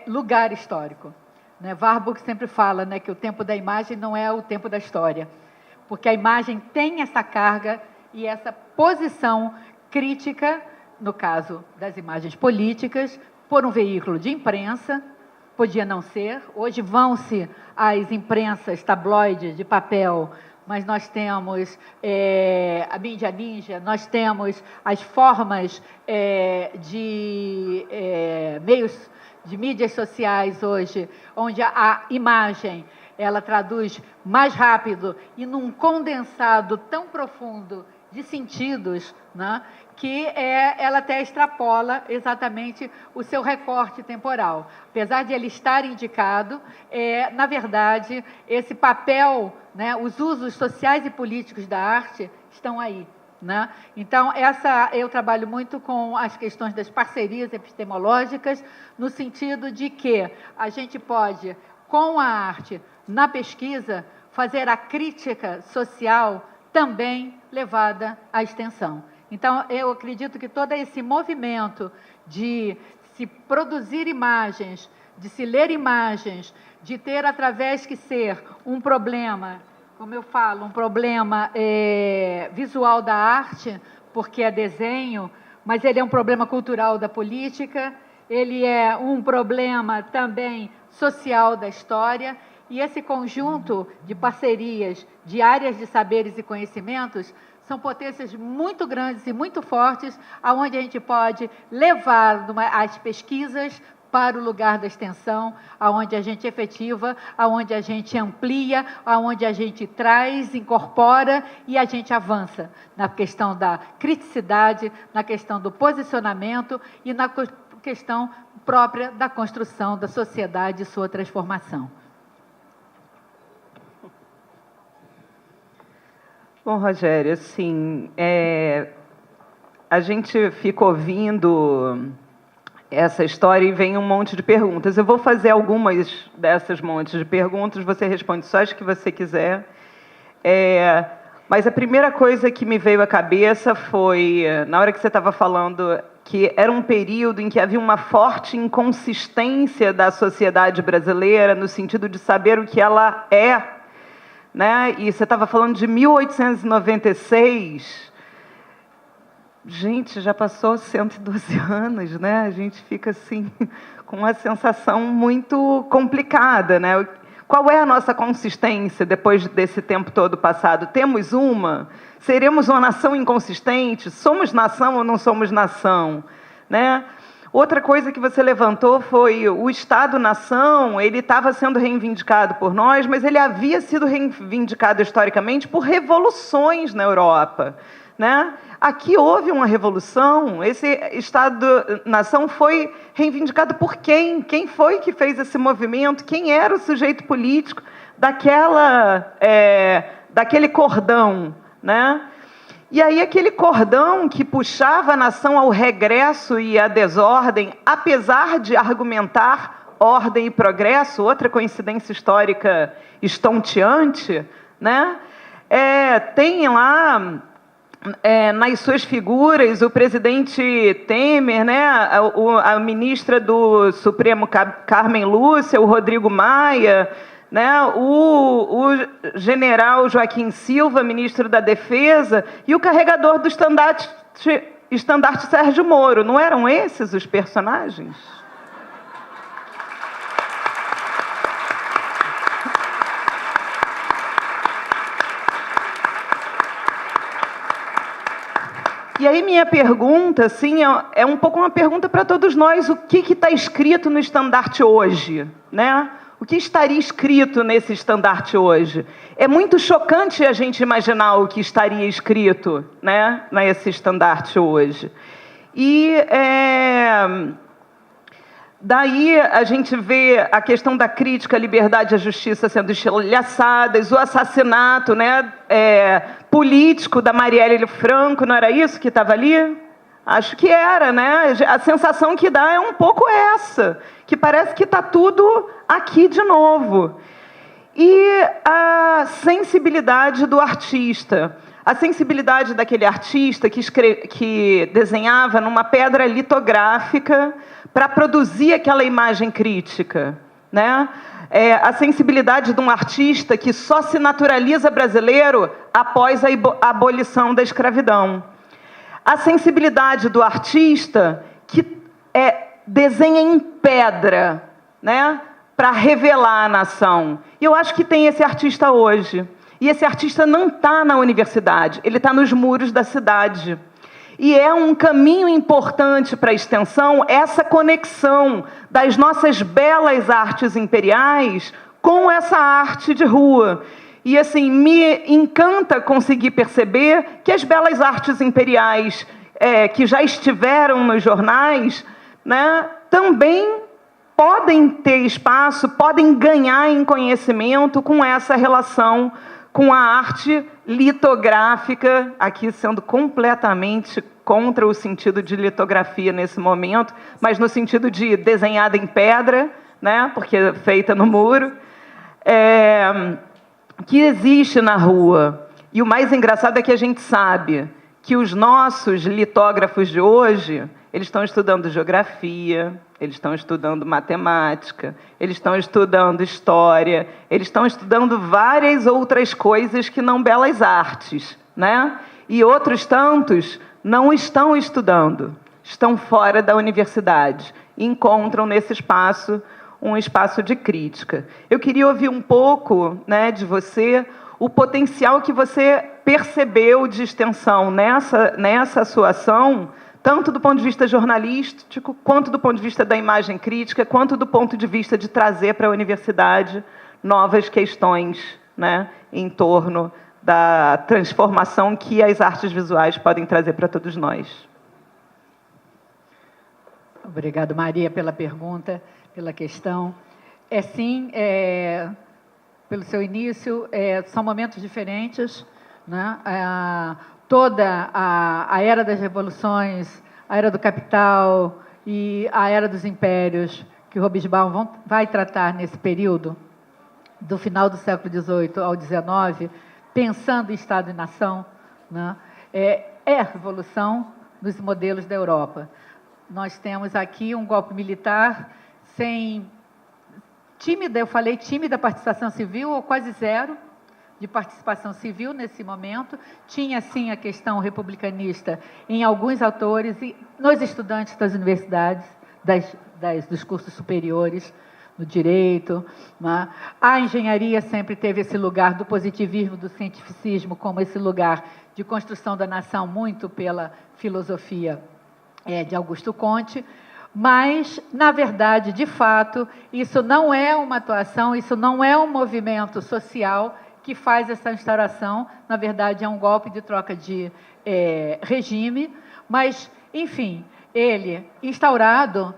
lugar histórico, né? Warburg sempre fala, né, que o tempo da imagem não é o tempo da história, porque a imagem tem essa carga e essa posição crítica, no caso das imagens políticas, por um veículo de imprensa, podia não ser. Hoje vão-se as imprensas tabloides de papel, mas nós temos a mídia ninja, nós temos as formas de meios de mídias sociais hoje, onde a imagem ela traduz mais rápido e num condensado tão profundo de sentidos, né, que ela até extrapola exatamente o seu recorte temporal. Apesar de ele estar indicado, na verdade, esse papel, né, os usos sociais e políticos da arte estão aí, né? Então, eu trabalho muito com as questões das parcerias epistemológicas, no sentido de que a gente pode, com a arte, na pesquisa, fazer a crítica social também levada à extensão. Então, eu acredito que todo esse movimento de se produzir imagens de se ler imagens, de ter através que ser um problema, como eu falo, um problema visual da arte, porque é desenho, mas ele é um problema cultural da política, ele é um problema também social da história, e esse conjunto de parcerias, de áreas de saberes e conhecimentos, são potências muito grandes e muito fortes, aonde a gente pode levar as pesquisas para o lugar da extensão, aonde a gente efetiva, aonde a gente amplia, aonde a gente traz, incorpora e a gente avança na questão da criticidade, na questão do posicionamento e na questão própria da construção da sociedade e sua transformação. Bom, Rogério, assim, a gente fica ouvindo essa história e vem um monte de perguntas. Eu vou fazer algumas dessas montes de perguntas, você responde só as que você quiser. Mas a primeira coisa que me veio à cabeça foi, na hora que você estava falando que era um período em que havia uma forte inconsistência da sociedade brasileira, no sentido de saber o que ela é, né? E você estava falando de 1896... Gente, já passou 112 anos, né? A gente fica assim com uma sensação muito complicada, né? Qual é a nossa consistência depois desse tempo todo passado? Temos uma? Seremos uma nação inconsistente? Somos nação ou não somos nação, né? Outra coisa que você levantou foi o Estado-nação. Ele estava sendo reivindicado por nós, mas ele havia sido reivindicado historicamente por revoluções na Europa, né? Aqui houve uma revolução, esse Estado-nação foi reivindicado por quem? Quem foi que fez esse movimento? Quem era o sujeito político daquele cordão, né? E aí aquele cordão que puxava a nação ao regresso e à desordem, apesar de argumentar ordem e progresso, outra coincidência histórica estonteante, né? Tem lá... nas suas figuras, o presidente Temer, né, a ministra do Supremo Carmen Lúcia, o Rodrigo Maia, né, o general Joaquim Silva, ministro da Defesa, e o carregador do estandarte Sérgio Moro. Não eram esses os personagens? E aí minha pergunta, assim, é um pouco uma pergunta para todos nós. O que está escrito no estandarte hoje, né? O que estaria escrito nesse estandarte hoje? É muito chocante a gente imaginar o que estaria escrito, né, nesse estandarte hoje. E daí a gente vê a questão da crítica à liberdade e à justiça sendo estilhaçadas, o assassinato, né, político da Marielle Franco, não era isso que estava ali? Acho que era, né? A sensação que dá é um pouco essa, que parece que está tudo aqui de novo. E a sensibilidade do artista, a sensibilidade daquele artista que desenhava numa pedra litográfica para produzir aquela imagem crítica, né? A sensibilidade de um artista que só se naturaliza brasileiro após a abolição da escravidão. A sensibilidade do artista que desenha em pedra, né, para revelar a nação. E eu acho que tem esse artista hoje. E esse artista não está na universidade, ele está nos muros da cidade. E é um caminho importante para a extensão essa conexão das nossas belas artes imperiais com essa arte de rua. E, assim, me encanta conseguir perceber que as belas artes imperiais que já estiveram nos jornais, né, também podem ter espaço, podem ganhar em conhecimento com essa relação com a arte litográfica, aqui sendo completamente contra o sentido de litografia nesse momento, mas no sentido de desenhada em pedra, né, porque é feita no muro, que existe na rua. E o mais engraçado é que a gente sabe que os nossos litógrafos de hoje, eles estão estudando geografia, eles estão estudando matemática, eles estão estudando história, eles estão estudando várias outras coisas que não belas artes, né? E outros tantos não estão estudando, estão fora da universidade, e encontram nesse espaço um espaço de crítica. Eu queria ouvir um pouco, né, de você, o potencial que você percebeu de extensão nessa sua ação, tanto do ponto de vista jornalístico, quanto do ponto de vista da imagem crítica, quanto do ponto de vista de trazer para a universidade novas questões, né, em torno da transformação que as artes visuais podem trazer para todos nós. Obrigado, Maria, pela pergunta, pela questão. Sim, pelo seu início, são momentos diferentes, né? Toda a era das revoluções, a era do capital e a era dos impérios, que o Hobsbawm vai tratar nesse período, do final do século XVIII ao XIX, pensando em Estado e nação, né? A revolução dos modelos da Europa. Nós temos aqui um golpe militar eu falei tímida participação civil, ou quase zero de participação civil nesse momento. Tinha, sim, a questão republicanista em alguns autores e nos estudantes das universidades, dos cursos superiores, no direito, né? A engenharia sempre teve esse lugar do positivismo, do cientificismo, como esse lugar de construção da nação, muito pela filosofia de Augusto Comte, mas, na verdade, de fato, isso não é uma atuação, isso não é um movimento social que faz essa instauração. Na verdade, é um golpe de troca de regime, mas, enfim, ele, instaurado,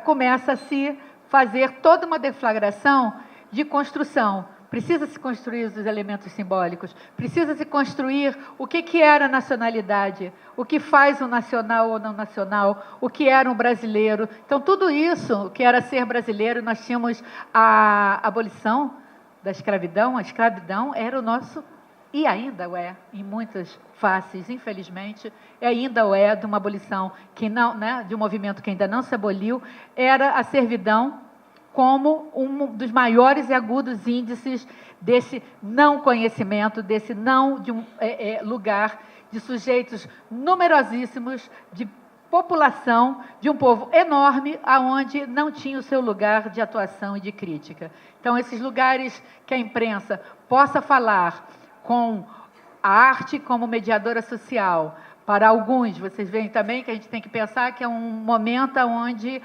começa a se fazer toda uma deflagração de construção. Precisa-se construir os elementos simbólicos, precisa-se construir o que era nacionalidade, o que faz o nacional ou não nacional, o que era um brasileiro. Então, tudo isso que era ser brasileiro, nós tínhamos a abolição da escravidão. A escravidão era o nosso, e ainda o é, em muitas faces, infelizmente, ainda o é, de uma abolição que não, né, de um movimento que ainda não se aboliu, era a servidão, como um dos maiores e agudos índices desse não conhecimento, desse não de lugar de sujeitos numerosíssimos, de população, de um povo enorme, aonde não tinha o seu lugar de atuação e de crítica. Então, esses lugares que a imprensa possa falar com a arte como mediadora social. Para alguns, vocês veem também que a gente tem que pensar que é um momento onde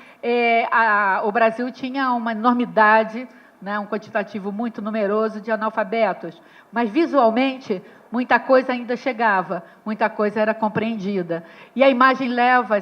o Brasil tinha uma enormidade, né, um quantitativo muito numeroso de analfabetos, mas visualmente muita coisa ainda chegava, muita coisa era compreendida. E a imagem leva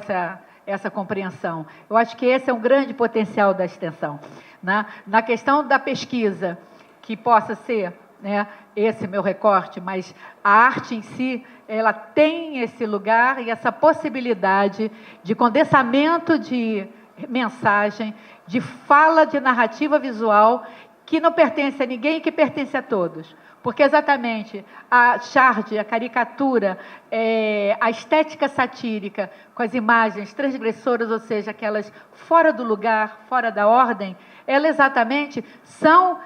essa compreensão. Eu acho que esse é um grande potencial da extensão, né? Na questão da pesquisa, que possa ser, né, esse meu recorte, mas a arte em si, ela tem esse lugar e essa possibilidade de condensamento de mensagem, de fala, de narrativa visual, que não pertence a ninguém e que pertence a todos. Porque exatamente a charge, a caricatura, a estética satírica, com as imagens transgressoras, ou seja, aquelas fora do lugar, fora da ordem, elas exatamente são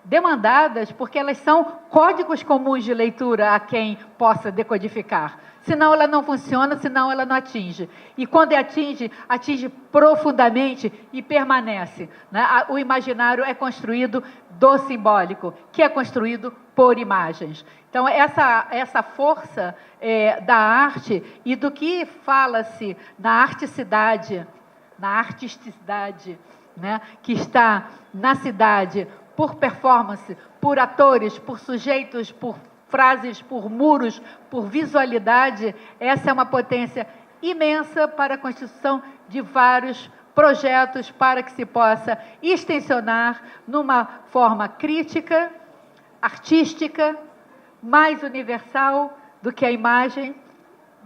demandadas porque elas são códigos comuns de leitura a quem possa decodificar. Senão ela não funciona, senão ela não atinge. E quando atinge profundamente e permanece, né? O imaginário é construído do simbólico, que é construído por imagens. Então, essa força da arte e do que fala-se na articidade, na artisticidade, né, que está na cidade, por performance, por atores, por sujeitos, por frases, por muros, por visualidade, essa é uma potência imensa para a construção de vários projetos para que se possa extensionar numa forma crítica, artística, mais universal do que a imagem.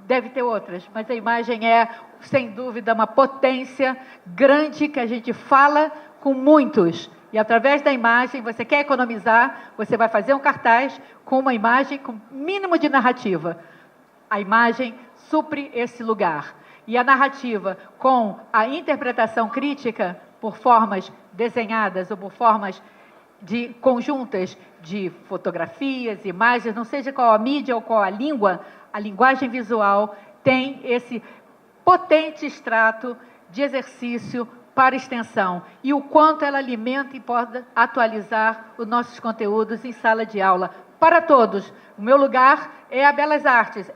Deve ter outras, mas a imagem é, sem dúvida, uma potência grande que a gente fala com muitos E através da imagem, você quer economizar, você vai fazer um cartaz com uma imagem com mínimo de narrativa. A imagem supre esse lugar. E a narrativa, com a interpretação crítica, por formas desenhadas ou por formas conjuntas de fotografias, imagens, não seja qual a mídia ou qual a língua, a linguagem visual tem esse potente extrato de exercício para extensão e o quanto ela alimenta e pode atualizar os nossos conteúdos em sala de aula para todos. O meu lugar é a Belas Artes,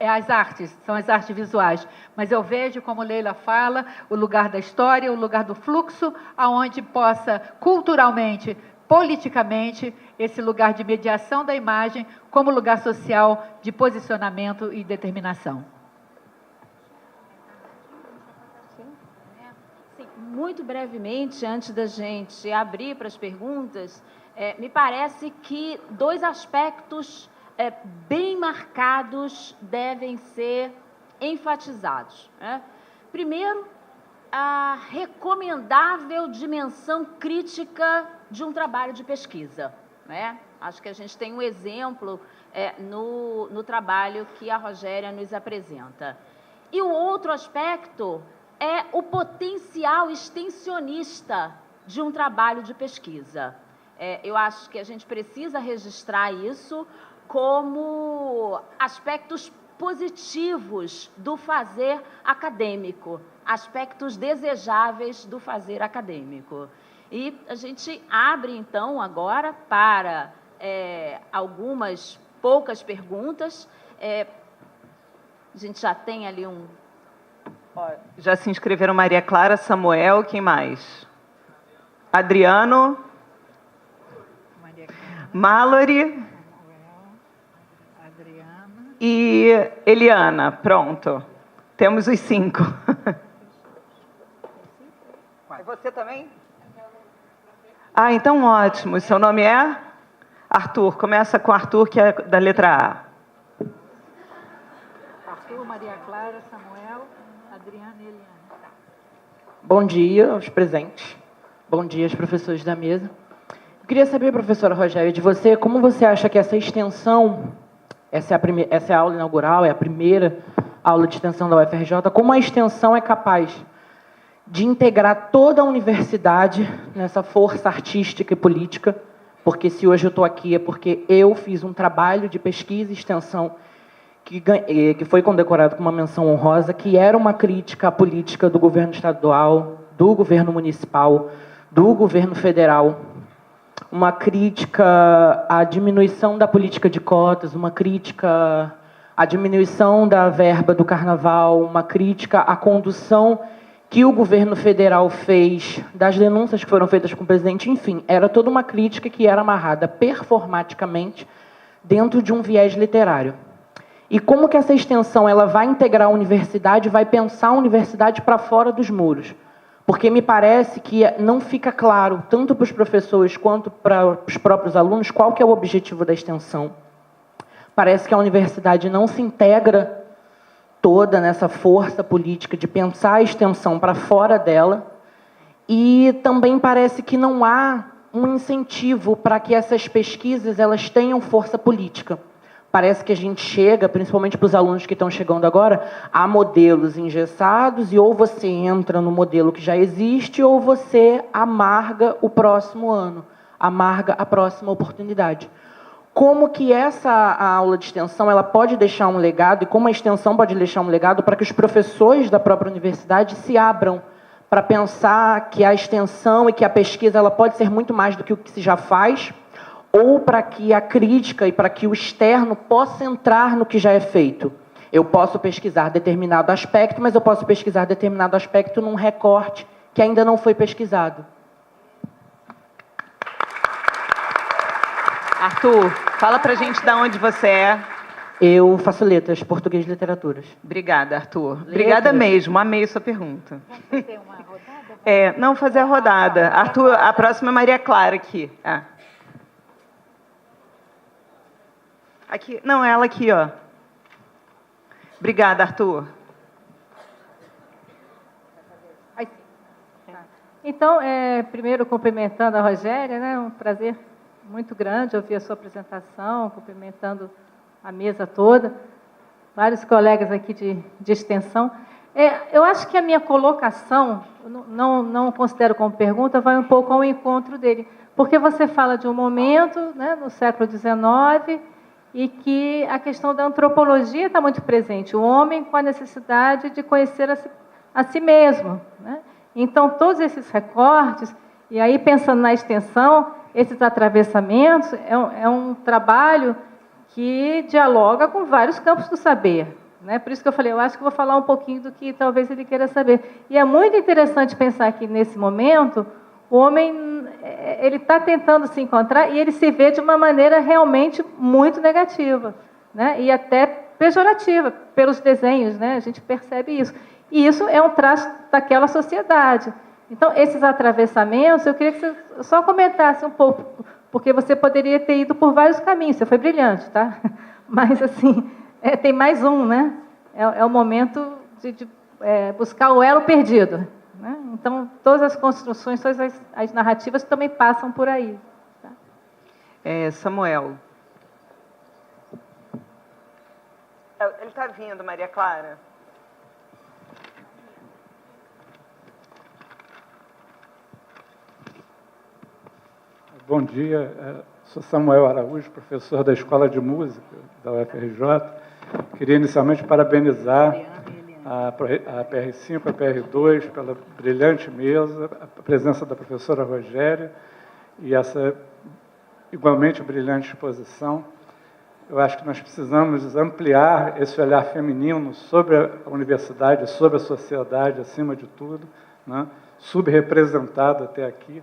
são as artes visuais, mas eu vejo, como Leila fala, o lugar da história, o lugar do fluxo, aonde possa culturalmente, politicamente, esse lugar de mediação da imagem como lugar social de posicionamento e determinação. Muito brevemente, antes da gente abrir para as perguntas, me parece que dois aspectos bem marcados devem ser enfatizados. Primeiro, a recomendável dimensão crítica de um trabalho de pesquisa. Acho que a gente tem um exemplo no trabalho que a Rogéria nos apresenta. E o outro aspecto é o potencial extensionista de um trabalho de pesquisa. Eu acho que a gente precisa registrar isso como aspectos positivos do fazer acadêmico, aspectos desejáveis do fazer acadêmico. E a gente abre, então, agora para algumas poucas perguntas. A gente já tem ali um... Já se inscreveram Maria Clara, Samuel, quem mais? Adriano, Mallory e Eliana. Pronto. Temos os 5. É você também? Ah, então ótimo. Seu nome é? Arthur. Começa com Arthur, que é da letra A. Arthur, Maria Clara, Samuel, Adriana e Eliana. Bom dia aos presentes. Bom dia aos professores da mesa. Eu queria saber, professora Rogéria, de você, como você acha que essa extensão, essa é a aula inaugural, é a primeira aula de extensão da UFRJ, como a extensão é capaz de integrar toda a universidade nessa força artística e política, porque se hoje eu estou aqui é porque eu fiz um trabalho de pesquisa e extensão que foi condecorado com uma menção honrosa, que era uma crítica à política do governo estadual, do governo municipal, do governo federal, uma crítica à diminuição da política de cotas, uma crítica à diminuição da verba do carnaval, uma crítica à condução que o governo federal fez das denúncias que foram feitas com o presidente. Enfim, era toda uma crítica que era amarrada performaticamente dentro de um viés literário. E como que essa extensão ela vai integrar a universidade, vai pensar a universidade para fora dos muros? Porque me parece que não fica claro, tanto para os professores quanto para os próprios alunos, qual que é o objetivo da extensão. Parece que a universidade não se integra toda nessa força política de pensar a extensão para fora dela, e também parece que não há um incentivo para que essas pesquisas elas tenham força política. Parece que a gente chega, principalmente para os alunos que estão chegando agora, a modelos engessados, e ou você entra no modelo que já existe, ou você amarga o próximo ano, amarga a próxima oportunidade. Como que essa aula de extensão ela pode deixar um legado, e como a extensão pode deixar um legado para que os professores da própria universidade se abram para pensar que a extensão e que a pesquisa ela pode ser muito mais do que o que se já faz, ou para que a crítica e para que o externo possa entrar no que já é feito. Eu posso pesquisar determinado aspecto, mas eu posso pesquisar determinado aspecto num recorte que ainda não foi pesquisado. Arthur, fala pra gente de onde você é. Eu faço letras, português e literaturas. Obrigada, Arthur. Obrigada mesmo, amei sua pergunta. Vamos fazer uma rodada? Não, fazer a rodada. Arthur, a próxima é Maria Clara aqui. Aqui, não, ela aqui, ó. Obrigada, Arthur. Então, primeiro cumprimentando a Rogéria, né, um prazer muito grande ouvir a sua apresentação, cumprimentando a mesa toda, vários colegas aqui de extensão. Eu acho que a minha colocação, não considero como pergunta, vai um pouco ao encontro dele, porque você fala de um momento, né, no século XIX, e que a questão da antropologia está muito presente, o homem com a necessidade de conhecer a si mesmo, né? Então, todos esses recortes, e aí pensando na extensão, esses atravessamentos, é um trabalho que dialoga com vários campos do saber, né? Por isso que eu falei, eu acho que vou falar um pouquinho do que talvez ele queira saber. E é muito interessante pensar que, nesse momento, o homem ele está tentando se encontrar e ele se vê de uma maneira realmente muito negativa, né? E até pejorativa, pelos desenhos, né? A gente percebe isso. E isso é um traço daquela sociedade. Então, esses atravessamentos, eu queria que você só comentasse um pouco, porque você poderia ter ido por vários caminhos, você foi brilhante, tá? Mas, assim, tem mais um, né? É o momento de buscar o elo perdido, né? Então, todas as construções, todas as narrativas também passam por aí. Tá? Samuel. Ele está vindo, Maria Clara. Bom dia, sou Samuel Araújo, professor da Escola de Música da UFRJ. Queria inicialmente parabenizar a PR5, a PR2 pela brilhante mesa, a presença da professora Rogéria e essa igualmente brilhante exposição. Eu acho que nós precisamos ampliar esse olhar feminino sobre a universidade, sobre a sociedade, acima de tudo, né? Subrepresentado até aqui.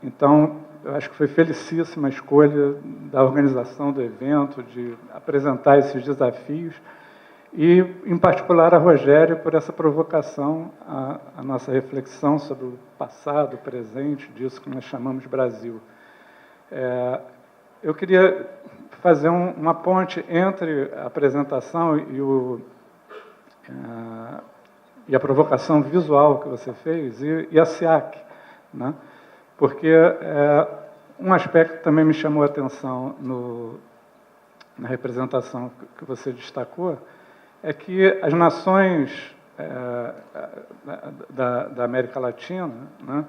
Então, eu acho que foi felicíssima a escolha da organização do evento, de apresentar esses desafios, e, em particular, a Rogéria por essa provocação à nossa reflexão sobre o passado, o presente, disso que nós chamamos de Brasil. Eu queria fazer uma ponte entre a apresentação e a provocação visual que você fez e a SEAC, né? Porque um aspecto que também me chamou a atenção na representação que você destacou é que as nações da América Latina, né,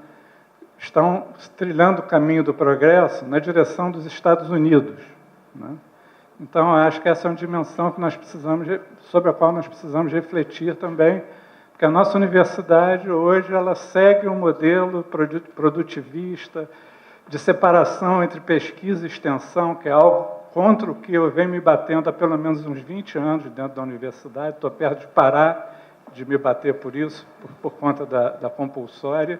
estão trilhando o caminho do progresso na direção dos Estados Unidos, né? Então, eu acho que essa é uma dimensão que nós precisamos, sobre a qual nós precisamos refletir também, porque a nossa universidade, hoje, ela segue um modelo produtivista, de separação entre pesquisa e extensão, que é algo contra o que eu venho me batendo há pelo menos uns 20 anos dentro da universidade. Estou perto de parar de me bater por isso, por conta da compulsória.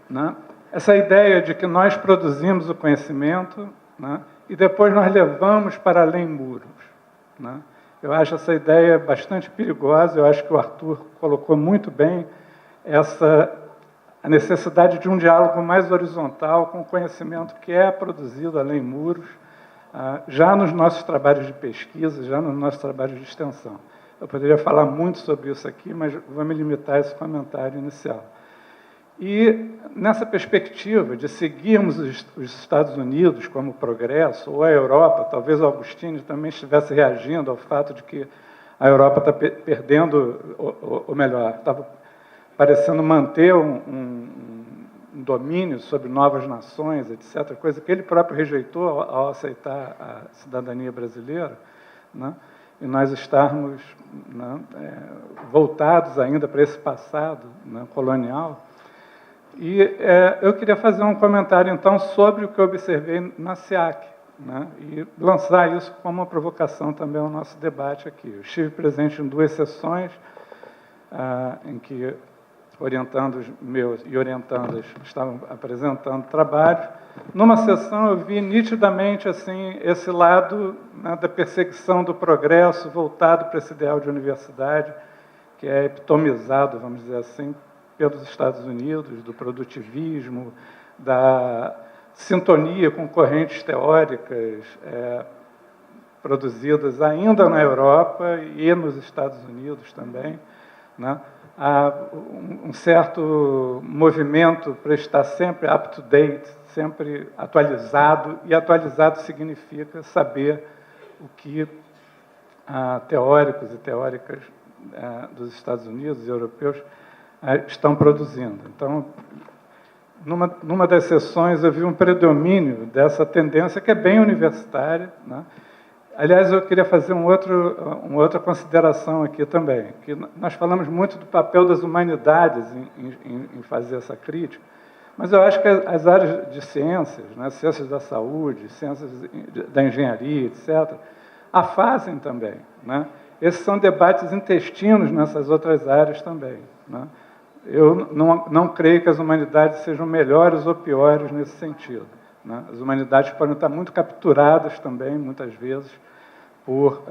Né? Essa ideia de que nós produzimos o conhecimento, né, e depois nós levamos para além muros, né? Eu acho essa ideia bastante perigosa. Eu acho que o Arthur colocou muito bem a necessidade de um diálogo mais horizontal com o conhecimento que é produzido além muros, já nos nossos trabalhos de pesquisa, já nos nossos trabalhos de extensão. Eu poderia falar muito sobre isso aqui, mas vou me limitar a esse comentário inicial. E, nessa perspectiva de seguirmos os Estados Unidos como progresso, ou a Europa, talvez o Agostinho também estivesse reagindo ao fato de que a Europa está perdendo, ou melhor, estava parecendo manter um domínio sobre novas nações, etc., coisa que ele próprio rejeitou ao aceitar a cidadania brasileira, né? E nós estarmos, né, voltados ainda para esse passado, né, colonial. E eu queria fazer um comentário, então, sobre o que eu observei na SEAC, né, e lançar isso como uma provocação também ao nosso debate aqui. Eu estive presente em 2 sessões em que orientandos meus e orientandas estavam apresentando trabalhos. Numa sessão eu vi nitidamente assim, esse lado, né, da perseguição do progresso voltado para esse ideal de universidade, que é epitomizado, vamos dizer assim, pelos Estados Unidos, do produtivismo, da sintonia com correntes teóricas produzidas ainda na Europa e nos Estados Unidos também, né? há um certo movimento para estar sempre up-to-date, sempre atualizado, e atualizado significa saber o que teóricos e teóricas dos Estados Unidos e europeus estão produzindo. Então, numa das sessões, eu vi um predomínio dessa tendência que é bem universitária, né? Aliás, eu queria fazer uma outra consideração aqui também, que nós falamos muito do papel das humanidades em fazer essa crítica, mas eu acho que as áreas de ciências, né, ciências da saúde, ciências da engenharia, etc., a fazem também, né? Esses são debates intestinos nessas outras áreas também, né? Eu não creio que as humanidades sejam melhores ou piores nesse sentido, né? As humanidades podem estar muito capturadas também, muitas vezes, por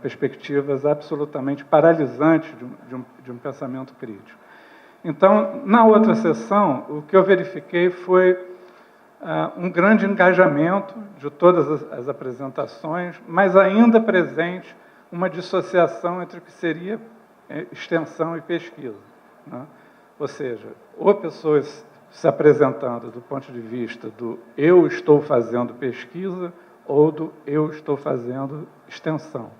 perspectivas absolutamente paralisantes de um pensamento crítico. Então, na outra sessão, o que eu verifiquei foi um grande engajamento de todas as apresentações, mas ainda presente uma dissociação entre o que seria extensão e pesquisa, né? Ou seja, ou pessoas se apresentando do ponto de vista do eu estou fazendo pesquisa ou do eu estou fazendo extensão,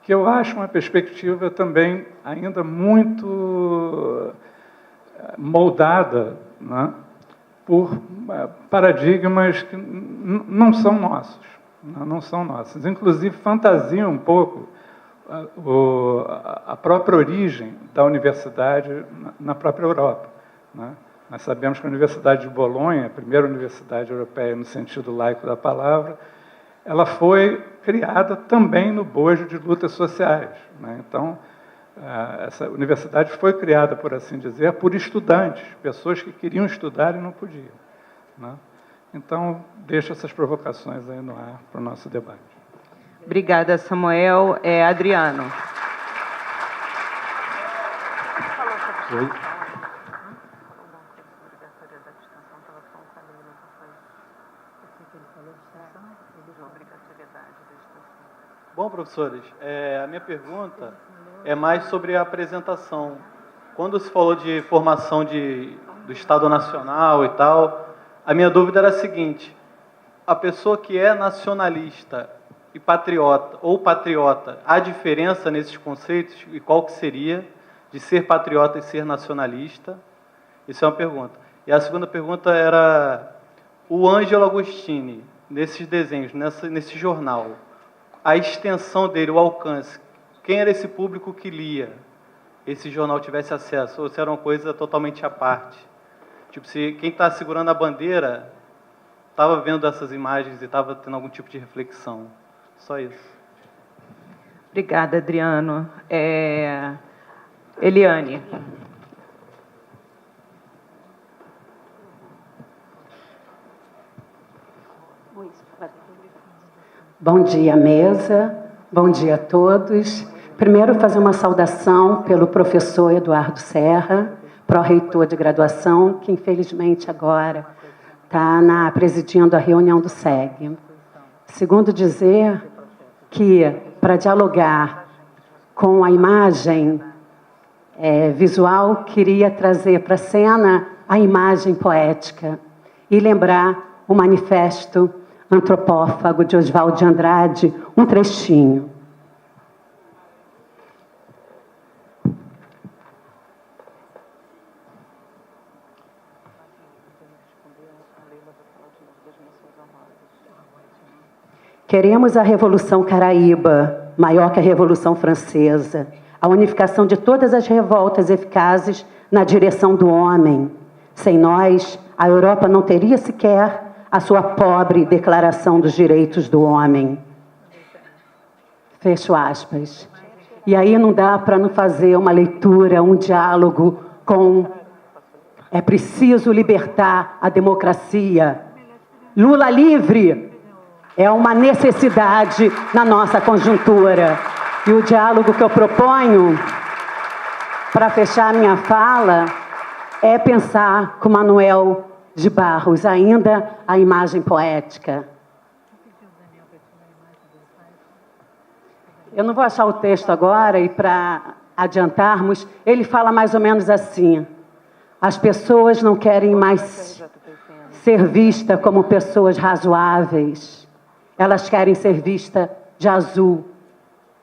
que eu acho uma perspectiva também ainda muito moldada, né, por paradigmas que não são nossos, não são nossos. Inclusive, fantasiam um pouco a própria origem da universidade na própria Europa, né? Nós sabemos que a Universidade de Bolonha, a primeira universidade europeia no sentido laico da palavra, ela foi criada também no bojo de lutas sociais, né? Então, essa universidade foi criada, por assim dizer, por estudantes, pessoas que queriam estudar e não podiam, né? Então, deixo essas provocações aí no ar para o nosso debate. Obrigada, Samuel. Adriano. Oi. Bom, professores, a minha pergunta é mais sobre a apresentação. Quando se falou de formação do Estado Nacional e tal, a minha dúvida era a seguinte: a pessoa que é nacionalista e patriota, ou patriota, há diferença nesses conceitos e qual que seria de ser patriota e ser nacionalista? Isso é uma pergunta. E a segunda pergunta era o Ângelo Agostini, nesses desenhos, nesse jornal, a extensão dele, o alcance, quem era esse público que lia esse jornal, tivesse acesso, ou se era uma coisa totalmente à parte? Tipo, se quem está segurando a bandeira estava vendo essas imagens e estava tendo algum tipo de reflexão. Só isso. Obrigada, Adriano. Eliane. Bom dia, mesa. Bom dia a todos. Primeiro, fazer uma saudação pelo professor Eduardo Serra, pró-reitor de graduação, que infelizmente agora está presidindo a reunião do SEG. Segundo, dizer que, para dialogar com a imagem visual, queria trazer para a cena a imagem poética e lembrar o manifesto antropófago de Oswald de Andrade, um trechinho. Queremos a Revolução Caraíba, maior que a Revolução Francesa, a unificação de todas as revoltas eficazes na direção do homem. Sem nós, a Europa não teria sequer a sua pobre Declaração dos Direitos do Homem. Fecho aspas. E aí não dá para não fazer uma leitura, um diálogo com... É preciso libertar a democracia. Lula livre é uma necessidade na nossa conjuntura. E o diálogo que eu proponho, para fechar minha fala, é pensar com Manuel de Barros, ainda a imagem poética. Eu não vou achar o texto agora, e para adiantarmos, ele fala mais ou menos assim: as pessoas não querem mais ser vistas como pessoas razoáveis, elas querem ser vistas de azul,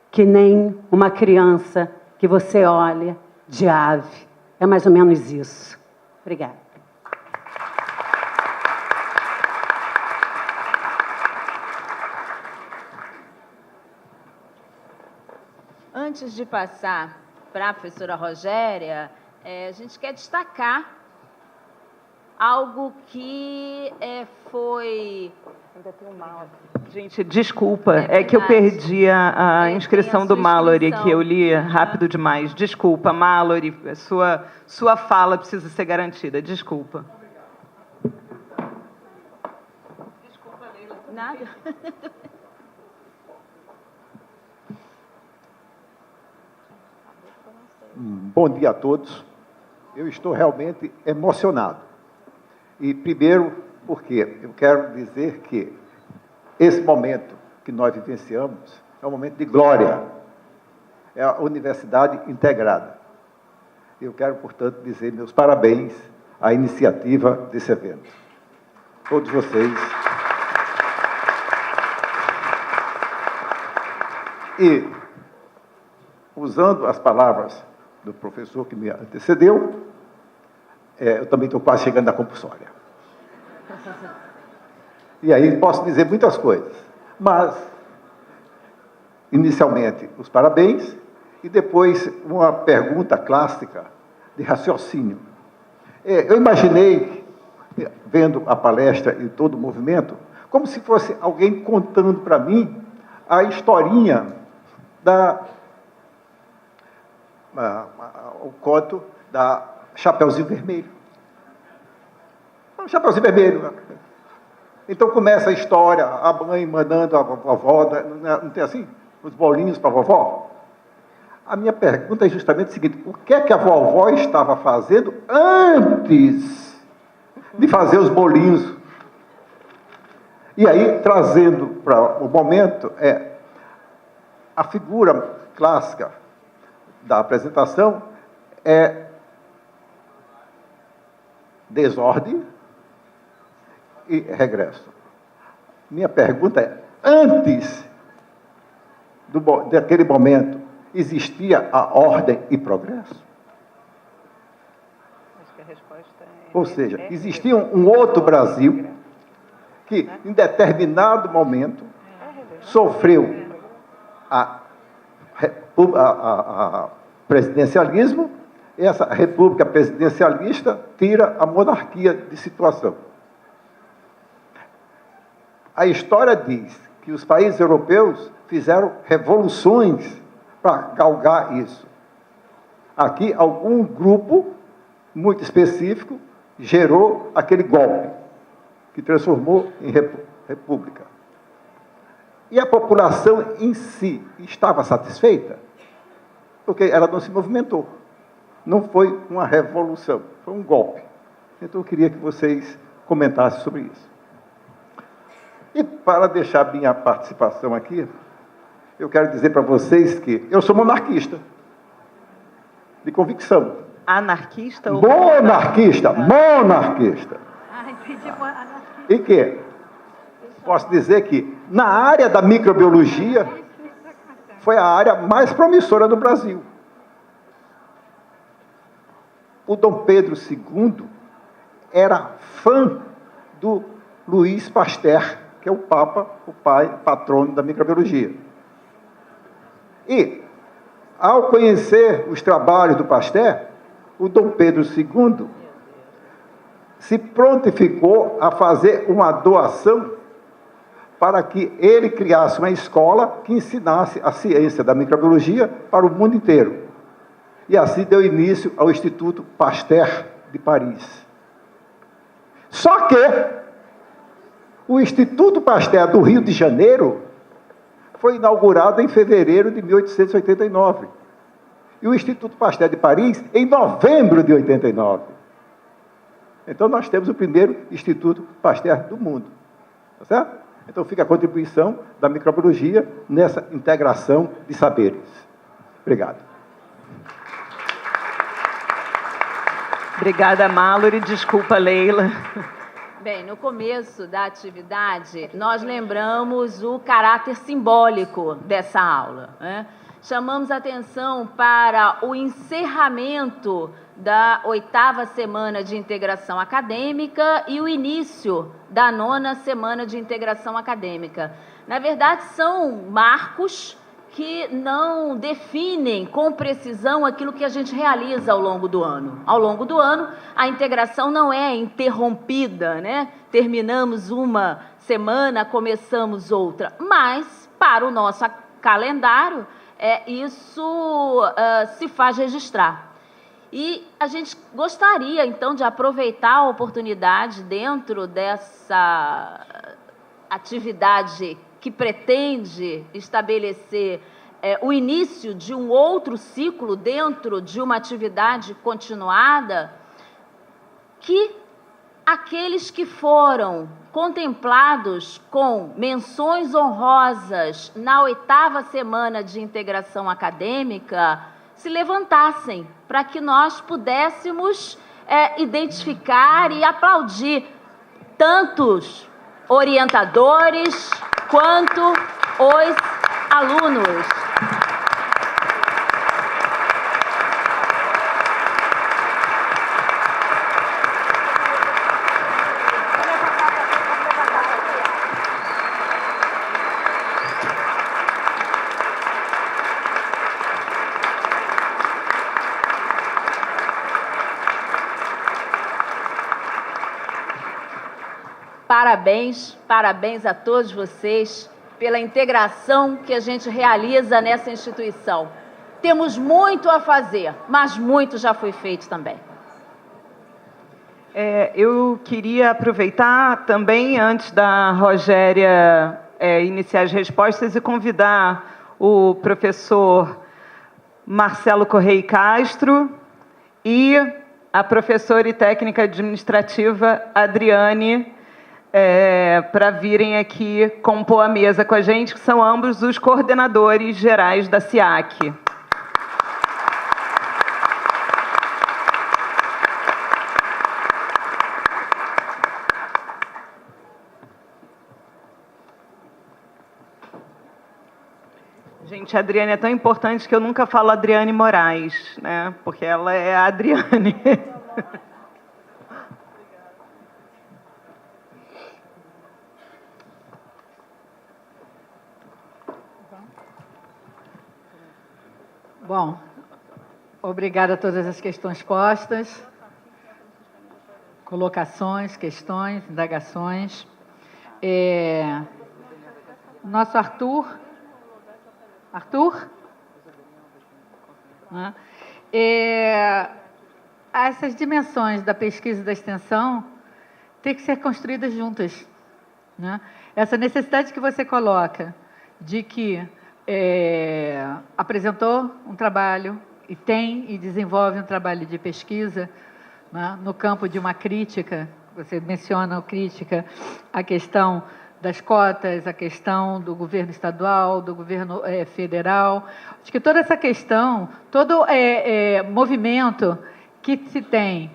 que nem uma criança que você olha de ave. É mais ou menos isso. Obrigada. Antes de passar para a professora Rogéria, a gente quer destacar algo que foi... Ainda tem um Mallory. Gente, desculpa, é que eu perdi a inscrição do Mallory, que eu li rápido demais. Desculpa, Mallory, sua fala precisa ser garantida. Desculpa. Desculpa, Leila. Nada. Bom dia a todos. Eu estou realmente emocionado. E primeiro, porque eu quero dizer que esse momento que nós vivenciamos é um momento de glória. É a universidade integrada. Eu quero, portanto, dizer meus parabéns à iniciativa desse evento. Todos vocês. E, usando as palavras do professor que me antecedeu, eu também estou quase chegando na compulsória. E aí posso dizer muitas coisas, mas, inicialmente, os parabéns, e depois uma pergunta clássica de raciocínio. Eu imaginei, vendo a palestra e todo o movimento, como se fosse alguém contando para mim a historinha o conto da Chapeuzinho Vermelho. Chapeuzinho Vermelho. Então começa a história, a mãe mandando a vovó, não tem assim? Os bolinhos para a vovó. A minha pergunta é justamente o seguinte: o que é que a vovó estava fazendo antes de fazer os bolinhos? E aí, trazendo para o momento, a figura clássica da apresentação é desordem e regresso. Minha pergunta é: antes daquele momento, existia a ordem e progresso? Acho que a resposta é... Ou seja, existia um outro Brasil que, em determinado momento, sofreu a presidencialismo, e essa república presidencialista tira a monarquia de situação. A história diz que os países europeus fizeram revoluções para galgar isso. Aqui, algum grupo muito específico gerou aquele golpe que transformou em república. E a população em si estava satisfeita? Porque ela não se movimentou. Não foi uma revolução, foi um golpe. Então eu queria que vocês comentassem sobre isso. E para deixar minha participação aqui, eu quero dizer para vocês que eu sou monarquista, de convicção. Anarquista ou monarquista? Monarquista. E que posso dizer que na área da microbiologia foi a área mais promissora do Brasil. O Dom Pedro II era fã do Louis Pasteur, que é o Papa, o pai, patrono da microbiologia. E, ao conhecer os trabalhos do Pasteur, o Dom Pedro II se prontificou a fazer uma doação para que ele criasse uma escola que ensinasse a ciência da microbiologia para o mundo inteiro. E assim deu início ao Instituto Pasteur de Paris. Só que o Instituto Pasteur do Rio de Janeiro foi inaugurado em fevereiro de 1889. E o Instituto Pasteur de Paris em novembro de 89. Então nós temos o primeiro Instituto Pasteur do mundo. Tá certo? Então fica a contribuição da microbiologia nessa integração de saberes. Obrigado. Obrigada, Mallory. Desculpa, Leila. Bem, no começo da atividade, nós lembramos o caráter simbólico dessa aula, né? Chamamos atenção para o encerramento da 8ª Semana de Integração Acadêmica e o início da 9ª Semana de Integração Acadêmica. Na verdade, são marcos que não definem com precisão aquilo que a gente realiza ao longo do ano. Ao longo do ano, a integração não é interrompida, né? Terminamos uma semana, começamos outra, mas para o nosso calendário, isso se faz registrar. E a gente gostaria, então, de aproveitar a oportunidade dentro dessa atividade que pretende estabelecer o início de um outro ciclo dentro de uma atividade continuada, que aqueles que foram contemplados com menções honrosas na 8ª Semana de Integração Acadêmica se levantassem, para que nós pudéssemos identificar e aplaudir tantos orientadores quanto os alunos. Parabéns a todos vocês pela integração que a gente realiza nessa instituição. Temos muito a fazer, mas muito já foi feito também. Eu queria aproveitar também, antes da Rogéria iniciar as respostas, e convidar o professor Marcelo Correia Castro e a professora e técnica administrativa Adriane para virem aqui compor a mesa com a gente, que são ambos os coordenadores gerais da SIAC. Gente, a Adriane é tão importante que eu nunca falo Adriane Moraes, né? Porque ela é a Adriane. Bom, obrigada a todas as questões postas, colocações, questões, indagações. Nosso Arthur? Né? Essas dimensões da pesquisa e da extensão têm que ser construídas juntas, né? Essa necessidade que você coloca de que apresentou um trabalho e tem e desenvolve um trabalho de pesquisa, né, no campo de uma crítica, você menciona a crítica, a questão das cotas, a questão do governo estadual, do governo federal. Acho que toda essa questão, todo movimento que se tem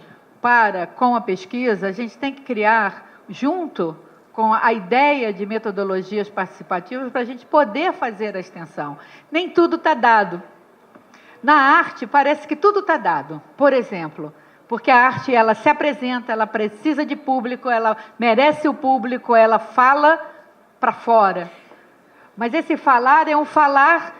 com a pesquisa, a gente tem que criar junto com a ideia de metodologias participativas para a gente poder fazer a extensão. Nem tudo está dado. Na arte, parece que tudo está dado. Por exemplo, porque a arte ela se apresenta, ela precisa de público, ela merece o público, ela fala para fora. Mas esse falar é um falar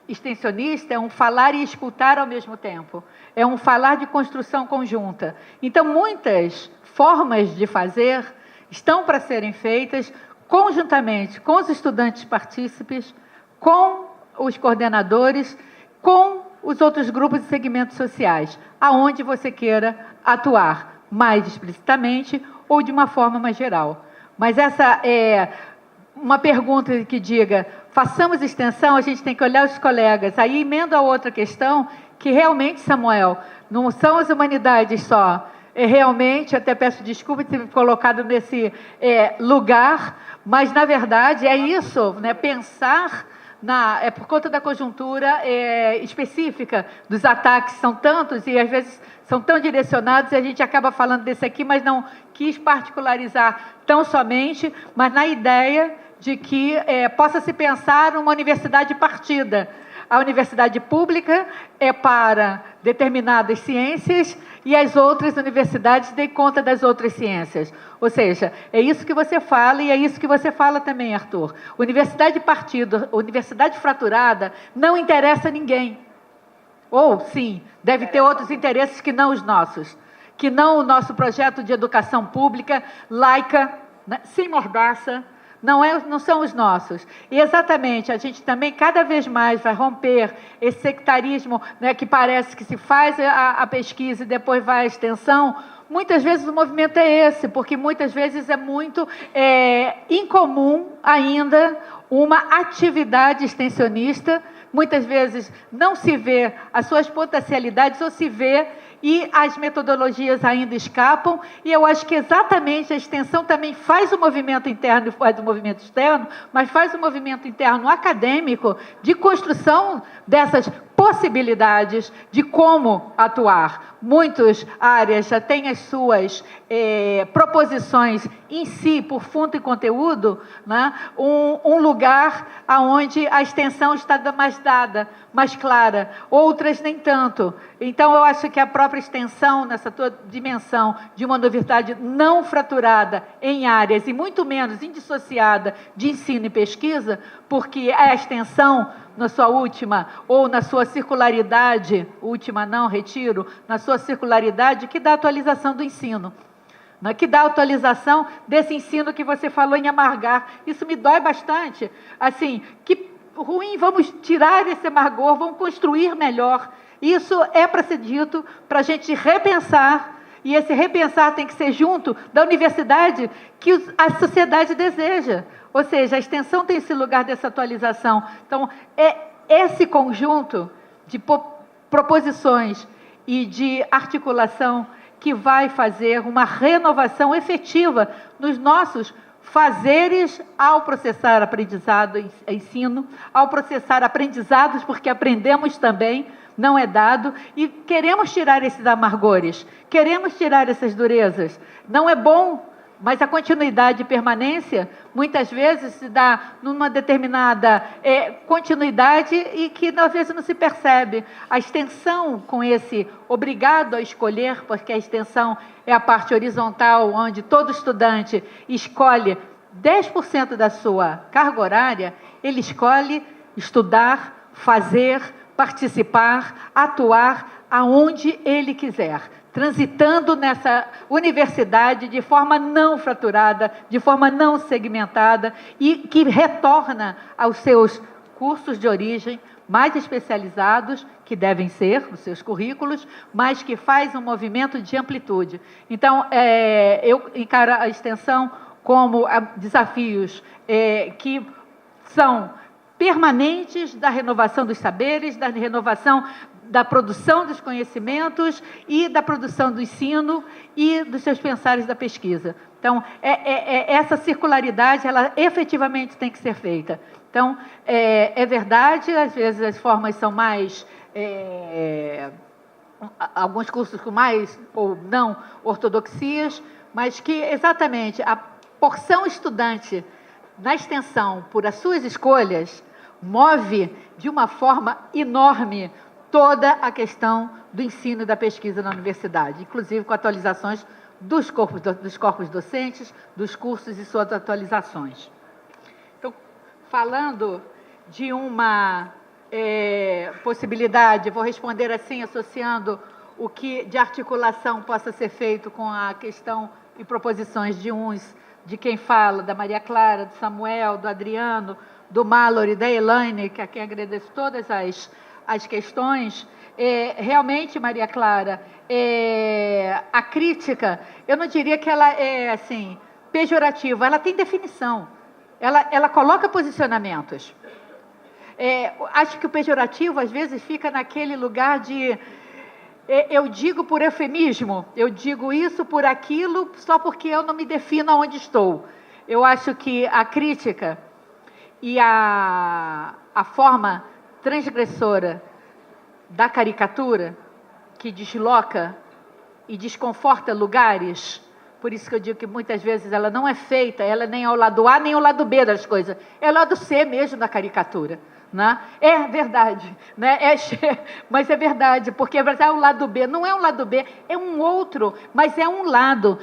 extensionista, é um falar e escutar ao mesmo tempo. É um falar de construção conjunta. Então, muitas formas de fazer estão para serem feitas conjuntamente com os estudantes partícipes, com os coordenadores, com os outros grupos e segmentos sociais, aonde você queira atuar, mais explicitamente ou de uma forma mais geral. Mas essa é uma pergunta que diga, façamos extensão, a gente tem que olhar os colegas. Aí emendo a outra questão, que realmente, Samuel, não são as humanidades só. Realmente, até peço desculpa de ter me colocado nesse lugar, mas, na verdade, é isso, né? Pensar é por conta da conjuntura específica dos ataques, são tantos e às vezes são tão direcionados, e a gente acaba falando desse aqui, mas não quis particularizar tão somente, mas na ideia de que possa se pensar uma universidade partida. A universidade pública é para determinadas ciências e as outras universidades dêem conta das outras ciências. Ou seja, é isso que você fala e é isso que você fala também, Arthur. Universidade partido, universidade fraturada não interessa a ninguém. Ou, sim, deve ter outros interesses que não os nossos. Que não o nosso projeto de educação pública, laica, né, sem mordaça, não são os nossos. E exatamente, a gente também cada vez mais vai romper esse sectarismo, né, que parece que se faz a pesquisa e depois vai à extensão. Muitas vezes o movimento é esse, porque muitas vezes é muito incomum ainda uma atividade extensionista. Muitas vezes não se vê as suas potencialidades ou se vê e as metodologias ainda escapam, e eu acho que exatamente a extensão também faz o movimento interno e faz o movimento externo, mas faz o movimento interno acadêmico de construção dessas possibilidades de como atuar. Muitas áreas já têm as suas proposições em si, por fundo e conteúdo, né? Um lugar onde a extensão está mais dada, mais clara, outras nem tanto. Então, eu acho que a própria extensão, nessa tua dimensão de uma universidade não fraturada em áreas, e muito menos indissociada de ensino e pesquisa, porque a extensão, na sua última, ou na sua circularidade, última não, retiro, na sua circularidade, que dá atualização do ensino, né? Que dá atualização desse ensino que você falou em amargar. Isso me dói bastante. Assim, que ruim, vamos tirar esse amargor, vamos construir melhor. Isso é para ser dito, para a gente repensar, e esse repensar tem que ser junto da universidade que a sociedade deseja. Ou seja, a extensão tem esse lugar dessa atualização. Então, é esse conjunto de proposições e de articulação que vai fazer uma renovação efetiva nos nossos fazeres ao processar aprendizado e ensino, ao processar aprendizados, porque aprendemos também, não é dado, e queremos tirar esses amargores, queremos tirar essas durezas. Não é bom, mas a continuidade e permanência, muitas vezes, se dá numa determinada continuidade e que, às vezes, não se percebe. A extensão, com esse obrigado a escolher, porque a extensão é a parte horizontal, onde todo estudante escolhe 10% da sua carga horária, ele escolhe estudar, fazer, participar, atuar aonde ele quiser, transitando nessa universidade de forma não fraturada, de forma não segmentada, e que retorna aos seus cursos de origem mais especializados, que devem ser os seus currículos, mas que faz um movimento de amplitude. Então, eu encaro a extensão como desafios que são permanentes da renovação dos saberes, da renovação da produção dos conhecimentos e da produção do ensino e dos seus pensares da pesquisa. Então, essa circularidade, ela efetivamente tem que ser feita. Então, é verdade, às vezes as formas são mais... alguns cursos com mais ou não ortodoxias, mas que exatamente a porção estudante na extensão, por as suas escolhas, move de uma forma enorme toda a questão do ensino e da pesquisa na universidade, inclusive com atualizações dos corpos docentes, dos cursos e suas atualizações. Então, falando de uma possibilidade, vou responder assim, associando o que de articulação possa ser feito com a questão e proposições de quem fala, da Maria Clara, do Samuel, do Adriano, do Mallory, da Elaine, que a quem agradeço todas as questões. Realmente, Maria Clara, a crítica, eu não diria que ela é assim, pejorativa, ela tem definição, ela coloca posicionamentos. Acho que o pejorativo, às vezes, fica naquele lugar de... eu digo por eufemismo, eu digo isso por aquilo, só porque eu não me defino onde estou. Eu acho que a crítica e a a forma transgressora da caricatura, que desloca e desconforta lugares. Por isso que eu digo que muitas vezes ela não é feita, ela nem é o lado A nem o lado B das coisas, é o lado C mesmo da caricatura. Né? É verdade, né? Mas é verdade, porque é o lado B, não é um lado B, é um outro, mas é um lado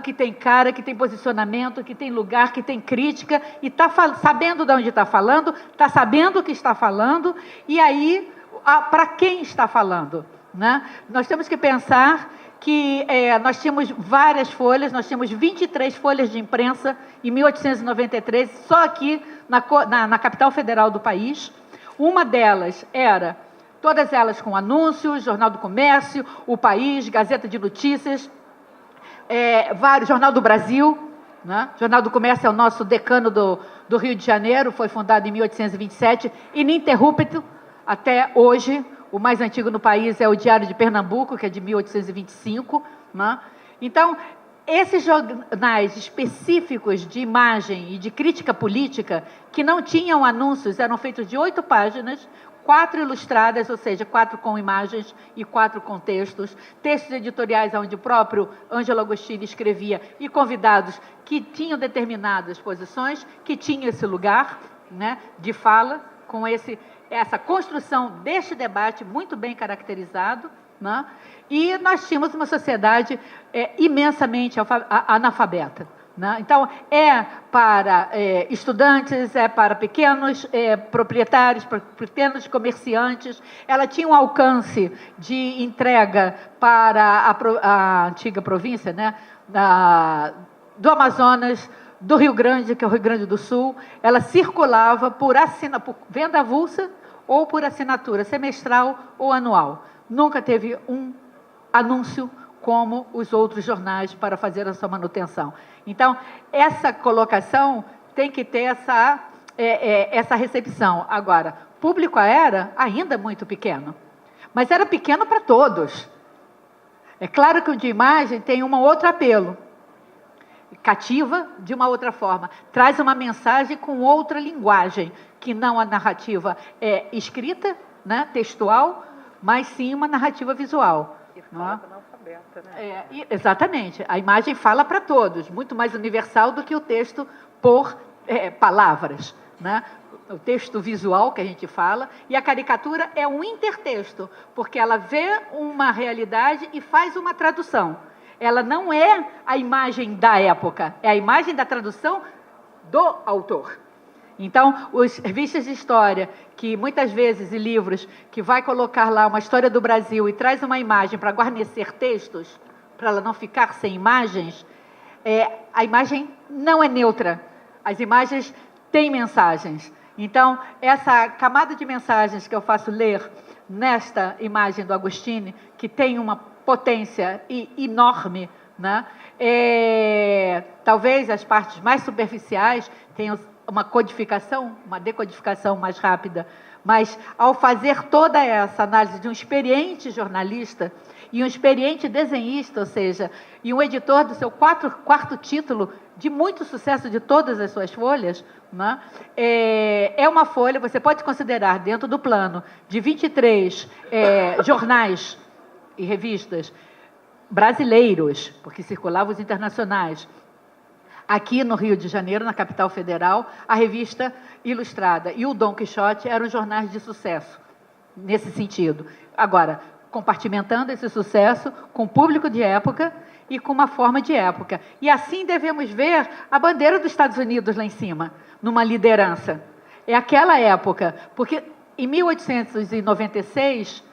que tem cara, que tem posicionamento, que tem lugar, que tem crítica, e está sabendo de onde está falando, está sabendo o que está falando, e aí, para quem está falando? Né? Nós temos que pensar que nós tínhamos várias folhas, nós tínhamos 23 folhas de imprensa em 1893, só aqui na capital federal do país. Uma delas era, todas elas com anúncios, Jornal do Comércio, O País, Gazeta de Notícias, Jornal do Brasil, né? Jornal do Comércio é o nosso decano do Rio de Janeiro, foi fundado em 1827, ininterrupto até hoje. O mais antigo no país é o Diário de Pernambuco, que é de 1825. Né? Então, esses jornais específicos de imagem e de crítica política, que não tinham anúncios, eram feitos de 8 páginas, 4 ilustradas, ou seja, 4 com imagens e 4 com textos, textos editoriais onde o próprio Ângelo Agostini escrevia, e convidados que tinham determinadas posições, que tinham esse lugar, né, de fala, com essa construção deste debate muito bem caracterizado, né? E nós tínhamos uma sociedade imensamente analfabeta. Né? Então, para estudantes, para pequenos proprietários, para pequenos comerciantes, ela tinha um alcance de entrega para a antiga província, né? Do Amazonas, do Rio Grande, que é o Rio Grande do Sul. Ela circulava por venda avulsa ou por assinatura semestral ou anual. Nunca teve um anúncio como os outros jornais para fazer a sua manutenção. Então, essa colocação tem que ter essa recepção. Agora, público era ainda muito pequeno, mas era pequeno para todos. É claro que o de imagem tem um outro apelo, cativa de uma outra forma, traz uma mensagem com outra linguagem, que não a narrativa escrita, né, textual, mas sim uma narrativa visual. E fala para analfabeta, né? Exatamente, a imagem fala para todos, muito mais universal do que o texto por palavras, né? O texto visual que a gente fala, e a caricatura é um intertexto, porque ela vê uma realidade e faz uma tradução. Ela não é a imagem da época, é a imagem da tradução do autor. Então, os revistas de história, que muitas vezes, e livros, que vai colocar lá uma história do Brasil e traz uma imagem para guarnecer textos, para ela não ficar sem imagens, a imagem não é neutra. As imagens têm mensagens. Então, essa camada de mensagens que eu faço ler nesta imagem do Agostini, que tem uma potência enorme, né? Talvez as partes mais superficiais tenham uma codificação, uma decodificação mais rápida, mas ao fazer toda essa análise de um experiente jornalista e um experiente desenhista, ou seja, e um editor do seu quarto título, de muito sucesso de todas as suas folhas, né? É uma folha, você pode considerar dentro do plano de 23 jornais e revistas brasileiros, porque circulavam os internacionais. Aqui no Rio de Janeiro, na capital federal, a Revista Ilustrada e o Dom Quixote eram jornais de sucesso, nesse sentido. Agora, compartimentando esse sucesso com o público de época e com uma forma de época. E assim devemos ver a bandeira dos Estados Unidos lá em cima, numa liderança. É aquela época, porque em 1896,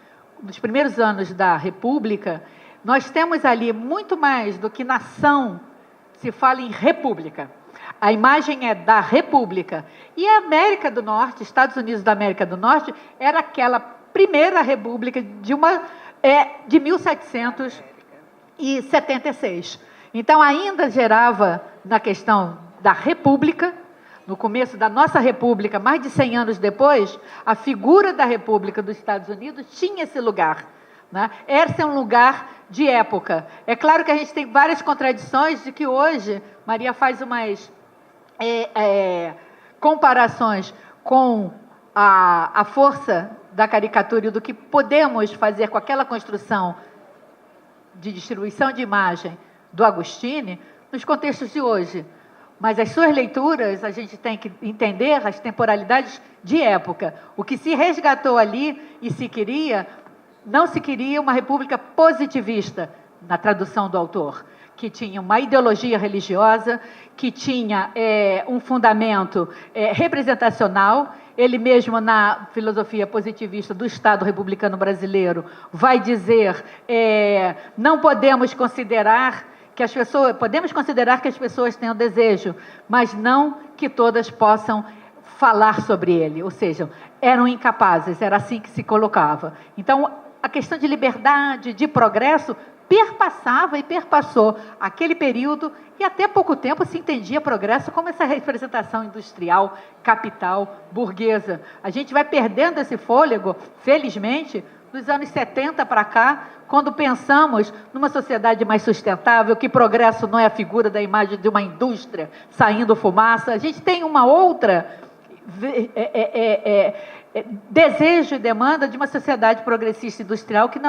nos primeiros anos da República, nós temos ali muito mais do que nação, se fala em república. A imagem é da república. E a América do Norte, Estados Unidos da América do Norte, era aquela primeira república de 1776. Então, ainda gerava, na questão da república, no começo da nossa república, mais de 100 anos depois, a figura da República dos Estados Unidos tinha esse lugar. Né? Esse é um lugar de época. É claro que a gente tem várias contradições de que hoje, Maria faz umas comparações com a força da caricatura e do que podemos fazer com aquela construção de distribuição de imagem do Agostini nos contextos de hoje. Mas as suas leituras, a gente tem que entender as temporalidades de época. O que se resgatou ali e se queria, não se queria uma república positivista, na tradução do autor, que tinha uma ideologia religiosa, que tinha um fundamento representacional. Ele mesmo, na filosofia positivista do Estado republicano brasileiro, vai dizer, não podemos considerar que as pessoas tenham desejo, mas não que todas possam falar sobre ele, ou seja, eram incapazes, era assim que se colocava. Então, a questão de liberdade, de progresso, perpassava e perpassou aquele período, e até pouco tempo se entendia progresso como essa representação industrial, capital, burguesa. A gente vai perdendo esse fôlego, felizmente, dos anos 70 para cá, quando pensamos numa sociedade mais sustentável, que progresso não é a figura da imagem de uma indústria saindo fumaça. A gente tem uma outra desejo e demanda de uma sociedade progressista industrial que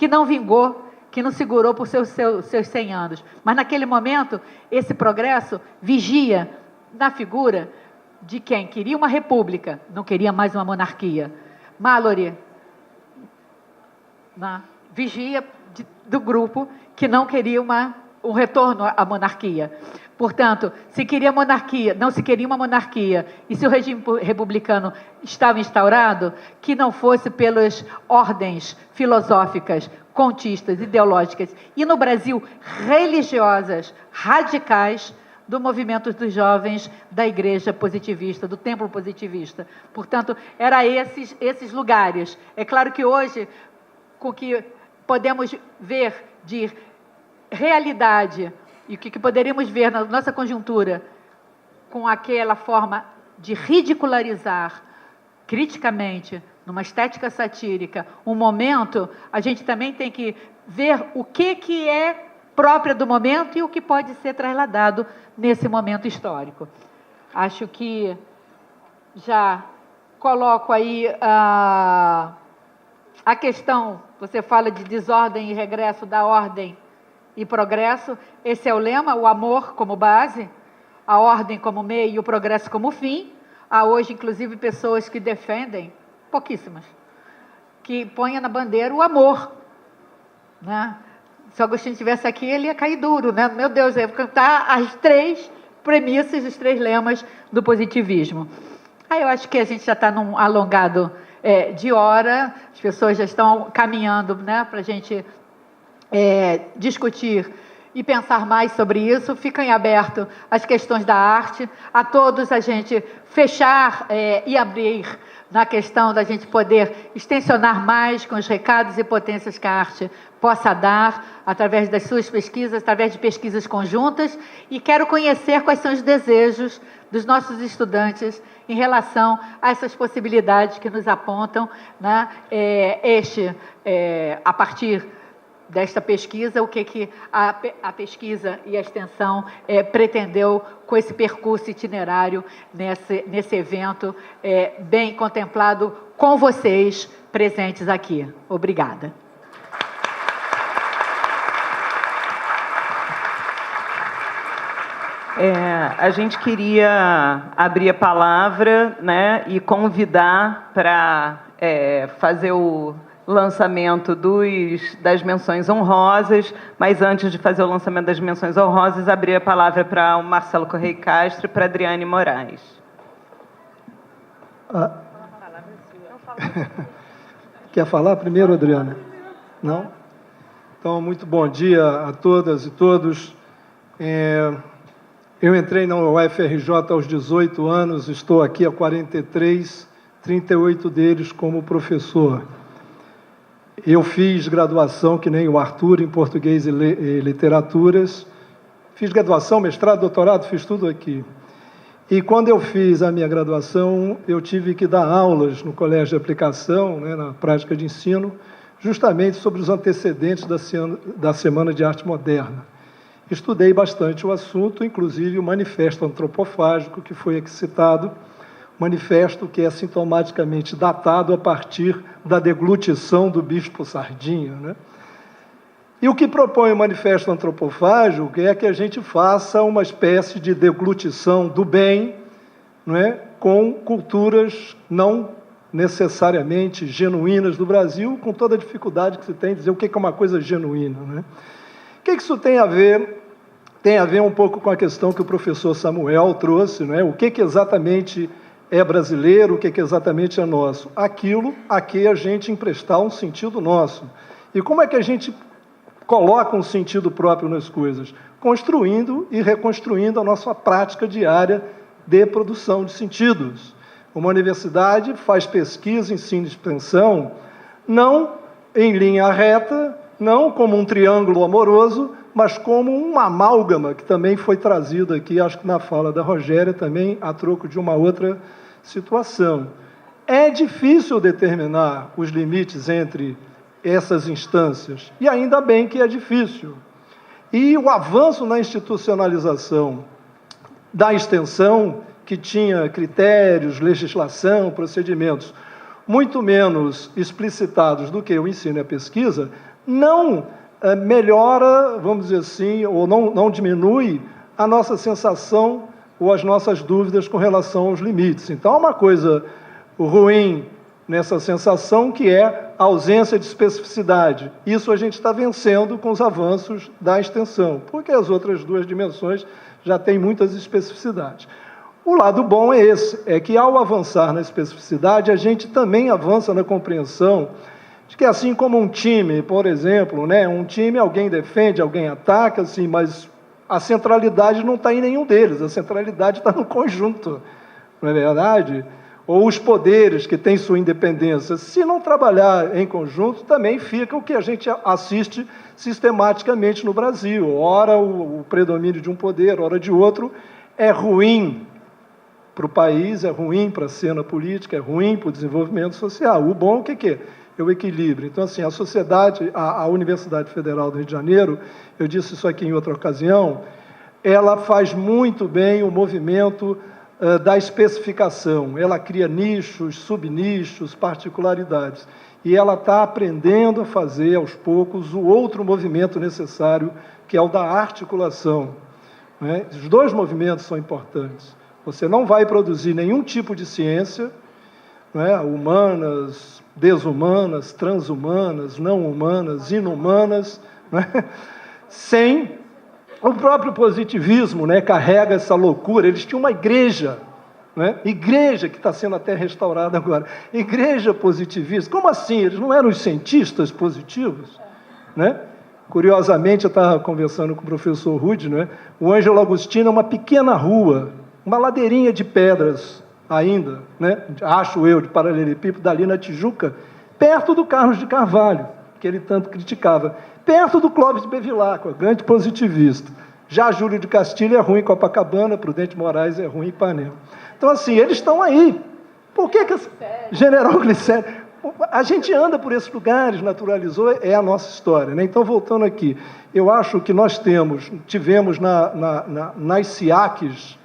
não vingou, que não segurou por seus 100 anos. Mas, naquele momento, esse progresso vigia na figura de quem queria uma república, não queria mais uma monarquia. Mallory, vigia do grupo que não queria um retorno à monarquia. Portanto, se queria monarquia, não se queria uma monarquia, e se o regime republicano estava instaurado, que não fosse pelas ordens filosóficas, contistas, ideológicas, e no Brasil, religiosas, radicais, do movimento dos jovens da igreja positivista, do templo positivista. Portanto, eram esses lugares. É claro que hoje, com o que podemos ver de realidade e o que poderíamos ver na nossa conjuntura, com aquela forma de ridicularizar criticamente, numa estética satírica, um momento, a gente também tem que ver o que é próprio do momento e o que pode ser trasladado nesse momento histórico. Acho que já coloco aí a questão, você fala de desordem e regresso da ordem e progresso, esse é o lema, o amor como base, a ordem como meio e o progresso como fim. Há hoje, inclusive, pessoas que defendem, pouquíssimas, que ponham na bandeira o amor, né? Se o Agostinho estivesse aqui, ele ia cair duro, né? Meu Deus, ia cantar as 3 premissas, os 3 lemas do positivismo. Aí eu acho que a gente já está num alongado de hora, as pessoas já estão caminhando, né, para a gente discutir e pensar mais sobre isso. Fica em aberto as questões da arte, a todos a gente fechar e abrir na questão da gente poder extensionar mais com os recados e potências que a arte possa dar, através das suas pesquisas, através de pesquisas conjuntas, e quero conhecer quais são os desejos dos nossos estudantes em relação a essas possibilidades que nos apontam, né, a partir desta pesquisa, o que a pesquisa e a extensão pretendeu com esse percurso itinerário nesse evento bem contemplado com vocês presentes aqui. Obrigada. A gente queria abrir a palavra, né, e convidar para fazer o lançamento das menções honrosas, mas antes de fazer o lançamento das menções honrosas, abrir a palavra para o Marcelo Correia Castro e para a Adriane Moraes. Quer falar primeiro, Adriana? Não? Então, muito bom dia a todas e todos. Eu entrei na UFRJ aos 18 anos, estou aqui há 43, 38 deles como professor. Eu fiz graduação, que nem o Arthur, em português e literaturas. Fiz graduação, mestrado, doutorado, fiz tudo aqui. E quando eu fiz a minha graduação, eu tive que dar aulas no colégio de aplicação, né, na prática de ensino, justamente sobre os antecedentes da Semana de Arte Moderna. Estudei bastante o assunto, inclusive o Manifesto Antropofágico, que foi aqui citado, manifesto que é sintomaticamente datado a partir da deglutição do bispo Sardinha, né? E o que propõe o Manifesto Antropofágico é que a gente faça uma espécie de deglutição do bem, não é, com culturas não necessariamente genuínas do Brasil, com toda a dificuldade que se tem de dizer o que é uma coisa genuína, né? O que isso tem a ver? Tem a ver um pouco com a questão que o professor Samuel trouxe, não é? O que exatamente é brasileiro, o que exatamente é nosso? Aquilo a que a gente emprestar um sentido nosso. E como é que a gente coloca um sentido próprio nas coisas? Construindo e reconstruindo a nossa prática diária de produção de sentidos. Uma universidade faz pesquisa, ensino e extensão, não em linha reta, não como um triângulo amoroso, mas como uma amálgama, que também foi trazido aqui, acho que na fala da Rogéria, também a troco de uma outra situação. É difícil determinar os limites entre essas instâncias, e ainda bem que é difícil. E o avanço na institucionalização da extensão, que tinha critérios, legislação, procedimentos muito menos explicitados do que o ensino e a pesquisa, não melhora, vamos dizer assim, ou não diminui a nossa sensação ou as nossas dúvidas com relação aos limites. Então, há uma coisa ruim nessa sensação, que é a ausência de especificidade. Isso a gente está vencendo com os avanços da extensão, porque as outras duas dimensões já têm muitas especificidades. O lado bom é esse, é que ao avançar na especificidade, a gente também avança na compreensão de que, assim como um time, por exemplo, né, um time, alguém defende, alguém ataca, assim, mas a centralidade não está em nenhum deles, a centralidade está no conjunto, não é verdade? Ou os poderes que têm sua independência. Se não trabalhar em conjunto, também fica o que a gente assiste sistematicamente no Brasil. Ora o predomínio de um poder, ora de outro, é ruim para o país, é ruim para a cena política, é ruim para o desenvolvimento social. O bom, o que é? É o equilíbrio. Então, assim, a sociedade, a Universidade Federal do Rio de Janeiro, eu disse isso aqui em outra ocasião, ela faz muito bem o movimento da especificação. Ela cria nichos, subnichos, particularidades. E ela está aprendendo a fazer, aos poucos, o outro movimento necessário, que é o da articulação, né? Os dois movimentos são importantes. Você não vai produzir nenhum tipo de ciência, né, humanas, desumanas, transhumanas, não humanas, inumanas, né, sem o próprio positivismo, né, carrega essa loucura. Eles tinham uma igreja, né, igreja que está sendo até restaurada agora, igreja positivista. Como assim? Eles não eram os cientistas positivos? Né? Curiosamente, eu estava conversando com o professor Rude, né, o Ângelo Agostinho é uma pequena rua, uma ladeirinha de pedras ainda, né, acho eu, de paralelepípedo, dali na Tijuca, perto do Carlos de Carvalho, que ele tanto criticava, perto do Clóvis de Bevilacqua, grande positivista. Já Júlio de Castilho é ruim em Copacabana, Prudente Moraes é ruim em Ipanema. Então, assim, eles estão aí. Por que General Glicério? A gente anda por esses lugares, naturalizou, é a nossa história, né? Então, voltando aqui, eu acho que nós tivemos nas SIACs,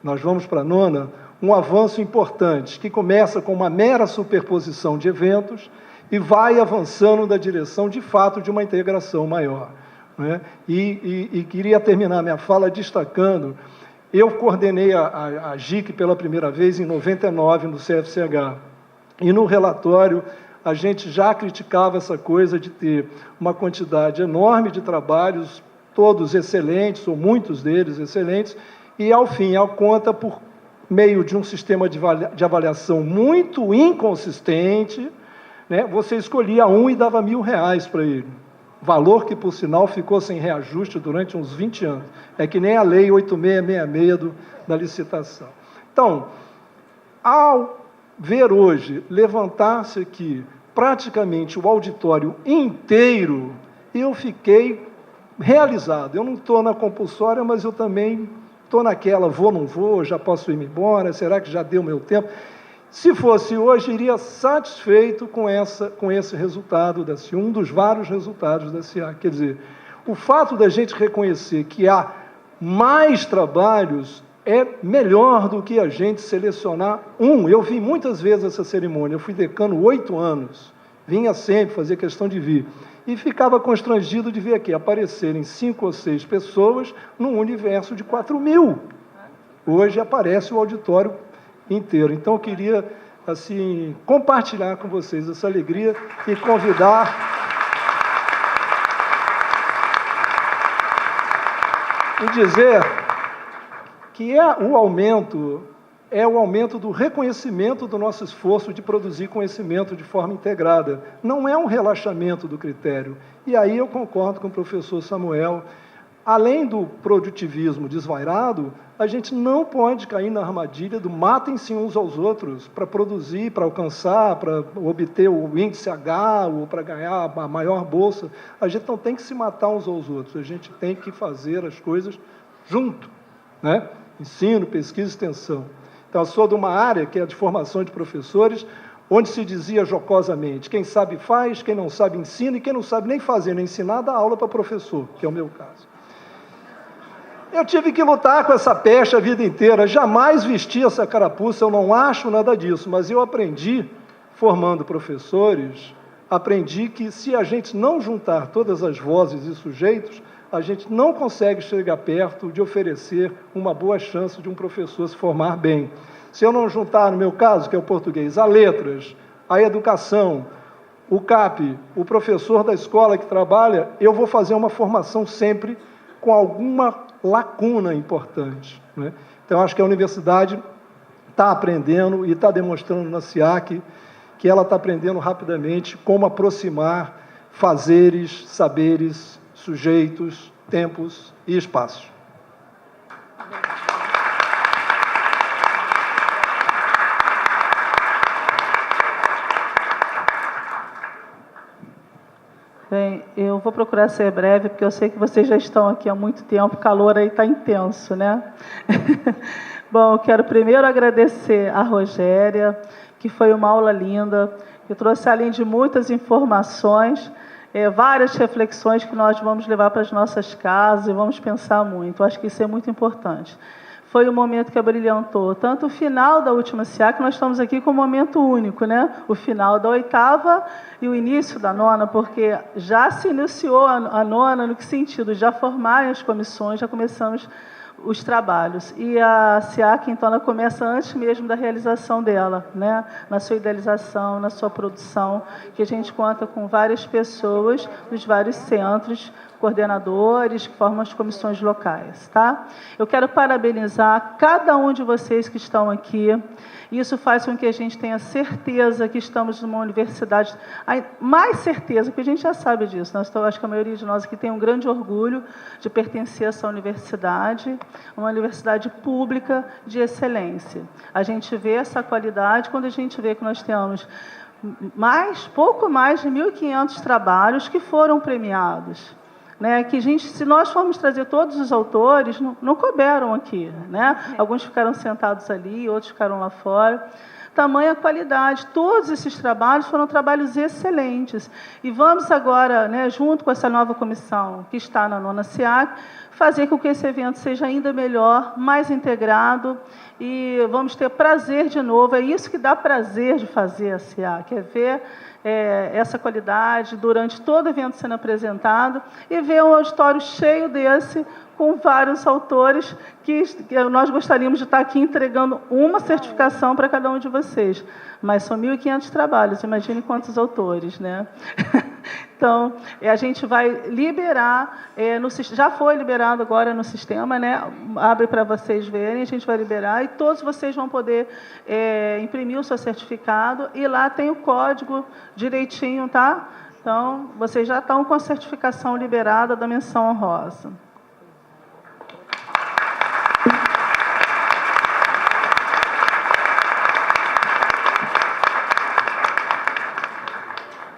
nós vamos para a nona, um avanço importante, que começa com uma mera superposição de eventos e vai avançando na direção, de fato, de uma integração maior, né? E queria terminar minha fala destacando, eu coordenei a GIC pela primeira vez em 99, no CFCH, e no relatório a gente já criticava essa coisa de ter uma quantidade enorme de trabalhos, todos excelentes, ou muitos deles excelentes, e, ao fim e ao conta, por meio de um sistema de avaliação muito inconsistente, né, você escolhia um e dava R$1.000 para ele. Valor que, por sinal, ficou sem reajuste durante uns 20 anos. É que nem a Lei 8666 da licitação. Então, ao ver hoje levantar-se aqui praticamente o auditório inteiro, eu fiquei realizado. Eu não estou na compulsória, mas eu também estou naquela, vou, não vou, já posso ir embora, será que já deu meu tempo? Se fosse hoje, iria satisfeito com esse resultado, um dos vários resultados da SIAC. Quer dizer, o fato da gente reconhecer que há mais trabalhos é melhor do que a gente selecionar um. Eu vi muitas vezes essa cerimônia, eu fui decano 8 anos, vinha sempre fazer questão de vir, e ficava constrangido de ver aqui aparecerem 5 ou 6 pessoas num universo de 4.000. Hoje aparece o auditório inteiro. Então, eu queria, assim, compartilhar com vocês essa alegria e convidar e dizer que o aumento do reconhecimento do nosso esforço de produzir conhecimento de forma integrada. Não é um relaxamento do critério. E aí eu concordo com o professor Samuel. Além do produtivismo desvairado, a gente não pode cair na armadilha do matem-se uns aos outros para produzir, para alcançar, para obter o índice H ou para ganhar a maior bolsa. A gente não tem que se matar uns aos outros, a gente tem que fazer as coisas junto, né? Ensino, pesquisa e extensão. Então, eu sou de uma área que é a de formação de professores, onde se dizia jocosamente, quem sabe faz, quem não sabe ensina, e quem não sabe nem fazer nem ensinar, dá aula para professor, que é o meu caso. Eu tive que lutar com essa peste a vida inteira, jamais vesti essa carapuça, eu não acho nada disso, mas eu aprendi, formando professores, aprendi que se a gente não juntar todas as vozes e sujeitos, a gente não consegue chegar perto de oferecer uma boa chance de um professor se formar bem. Se eu não juntar, no meu caso, que é o português, a letras, a educação, o CAP, o professor da escola que trabalha, eu vou fazer uma formação sempre com alguma lacuna importante, né? Então, acho que a universidade está aprendendo e está demonstrando na SIAC que ela está aprendendo rapidamente como aproximar fazeres, saberes, sujeitos, tempos e espaços. Bem, eu vou procurar ser breve, porque eu sei que vocês já estão aqui há muito tempo, o calor aí está intenso, né? Bom, eu quero primeiro agradecer a Rogéria, que foi uma aula linda, que trouxe, além de muitas informações, várias reflexões que nós vamos levar para as nossas casas e vamos pensar muito. Eu acho que isso é muito importante. Foi um momento que abrilhantou tanto o final da última SIAC, nós estamos aqui com um momento único, né? O final da 8ª e o início da 9ª, porque já se iniciou a 9ª, no que sentido? Já formarem as comissões, já começamos os trabalhos. E a SIAC, então, ela começa antes mesmo da realização dela, né? Na sua idealização, na sua produção, que a gente conta com várias pessoas dos vários centros, coordenadores que formam as comissões locais, tá? Eu quero parabenizar cada um de vocês que estão aqui. Isso faz com que a gente tenha certeza que estamos numa universidade, mais certeza, porque a gente já sabe disso. Acho que a maioria de nós aqui tem um grande orgulho de pertencer a essa universidade, uma universidade pública de excelência. A gente vê essa qualidade quando a gente vê que nós temos pouco mais de 1.500 trabalhos que foram premiados. Né, que se nós formos trazer todos os autores, não couberam aqui, né? Alguns ficaram sentados ali, outros ficaram lá fora. Tamanha qualidade, todos esses trabalhos foram trabalhos excelentes. E vamos agora, né, junto com essa nova comissão que está na 9ª SIAC, fazer com que esse evento seja ainda melhor, mais integrado, e vamos ter prazer de novo. É isso que dá prazer de fazer a SIAC, é ver essa qualidade durante todo o evento sendo apresentado e ver um auditório cheio desse, com vários autores que nós gostaríamos de estar aqui entregando uma certificação para cada um de vocês. Mas são 1.500 trabalhos, imagine quantos autores, né? Então, a gente vai liberar, já foi liberado agora no sistema, né? Abre para vocês verem, a gente vai liberar e todos vocês vão poder imprimir o seu certificado e lá tem o código direitinho, tá? Então, vocês já estão com a certificação liberada da menção honrosa.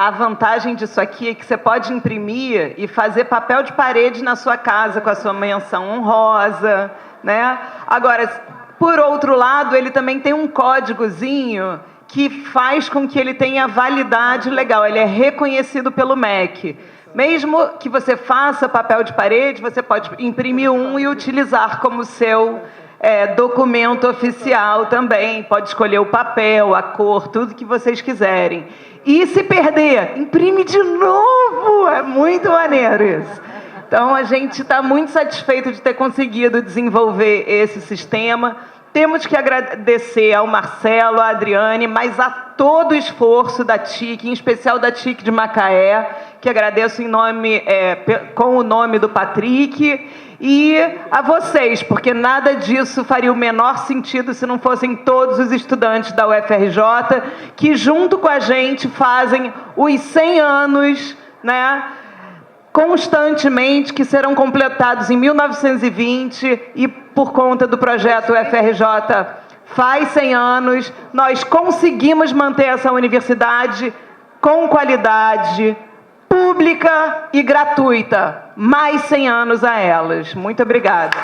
A vantagem disso aqui é que você pode imprimir e fazer papel de parede na sua casa com a sua menção honrosa, né? Agora, por outro lado, ele também tem um códigozinho que faz com que ele tenha validade legal. Ele é reconhecido pelo MEC. Mesmo que você faça papel de parede, você pode imprimir um e utilizar como seu documento oficial também. Pode escolher o papel, a cor, tudo que vocês quiserem. E se perder, imprime de novo. É muito maneiro isso. Então, a gente está muito satisfeito de ter conseguido desenvolver esse sistema. Temos que agradecer ao Marcelo, à Adriane, mas a todo o esforço da TIC, em especial da TIC de Macaé, que agradeço em nome, com o nome do Patrick, e a vocês, porque nada disso faria o menor sentido se não fossem todos os estudantes da UFRJ, que junto com a gente fazem os 100 anos, né, constantemente, que serão completados em 1920, e por conta do projeto UFRJ faz 100 anos, nós conseguimos manter essa universidade com qualidade, pública e gratuita. Mais 100 anos a elas. Muito obrigada.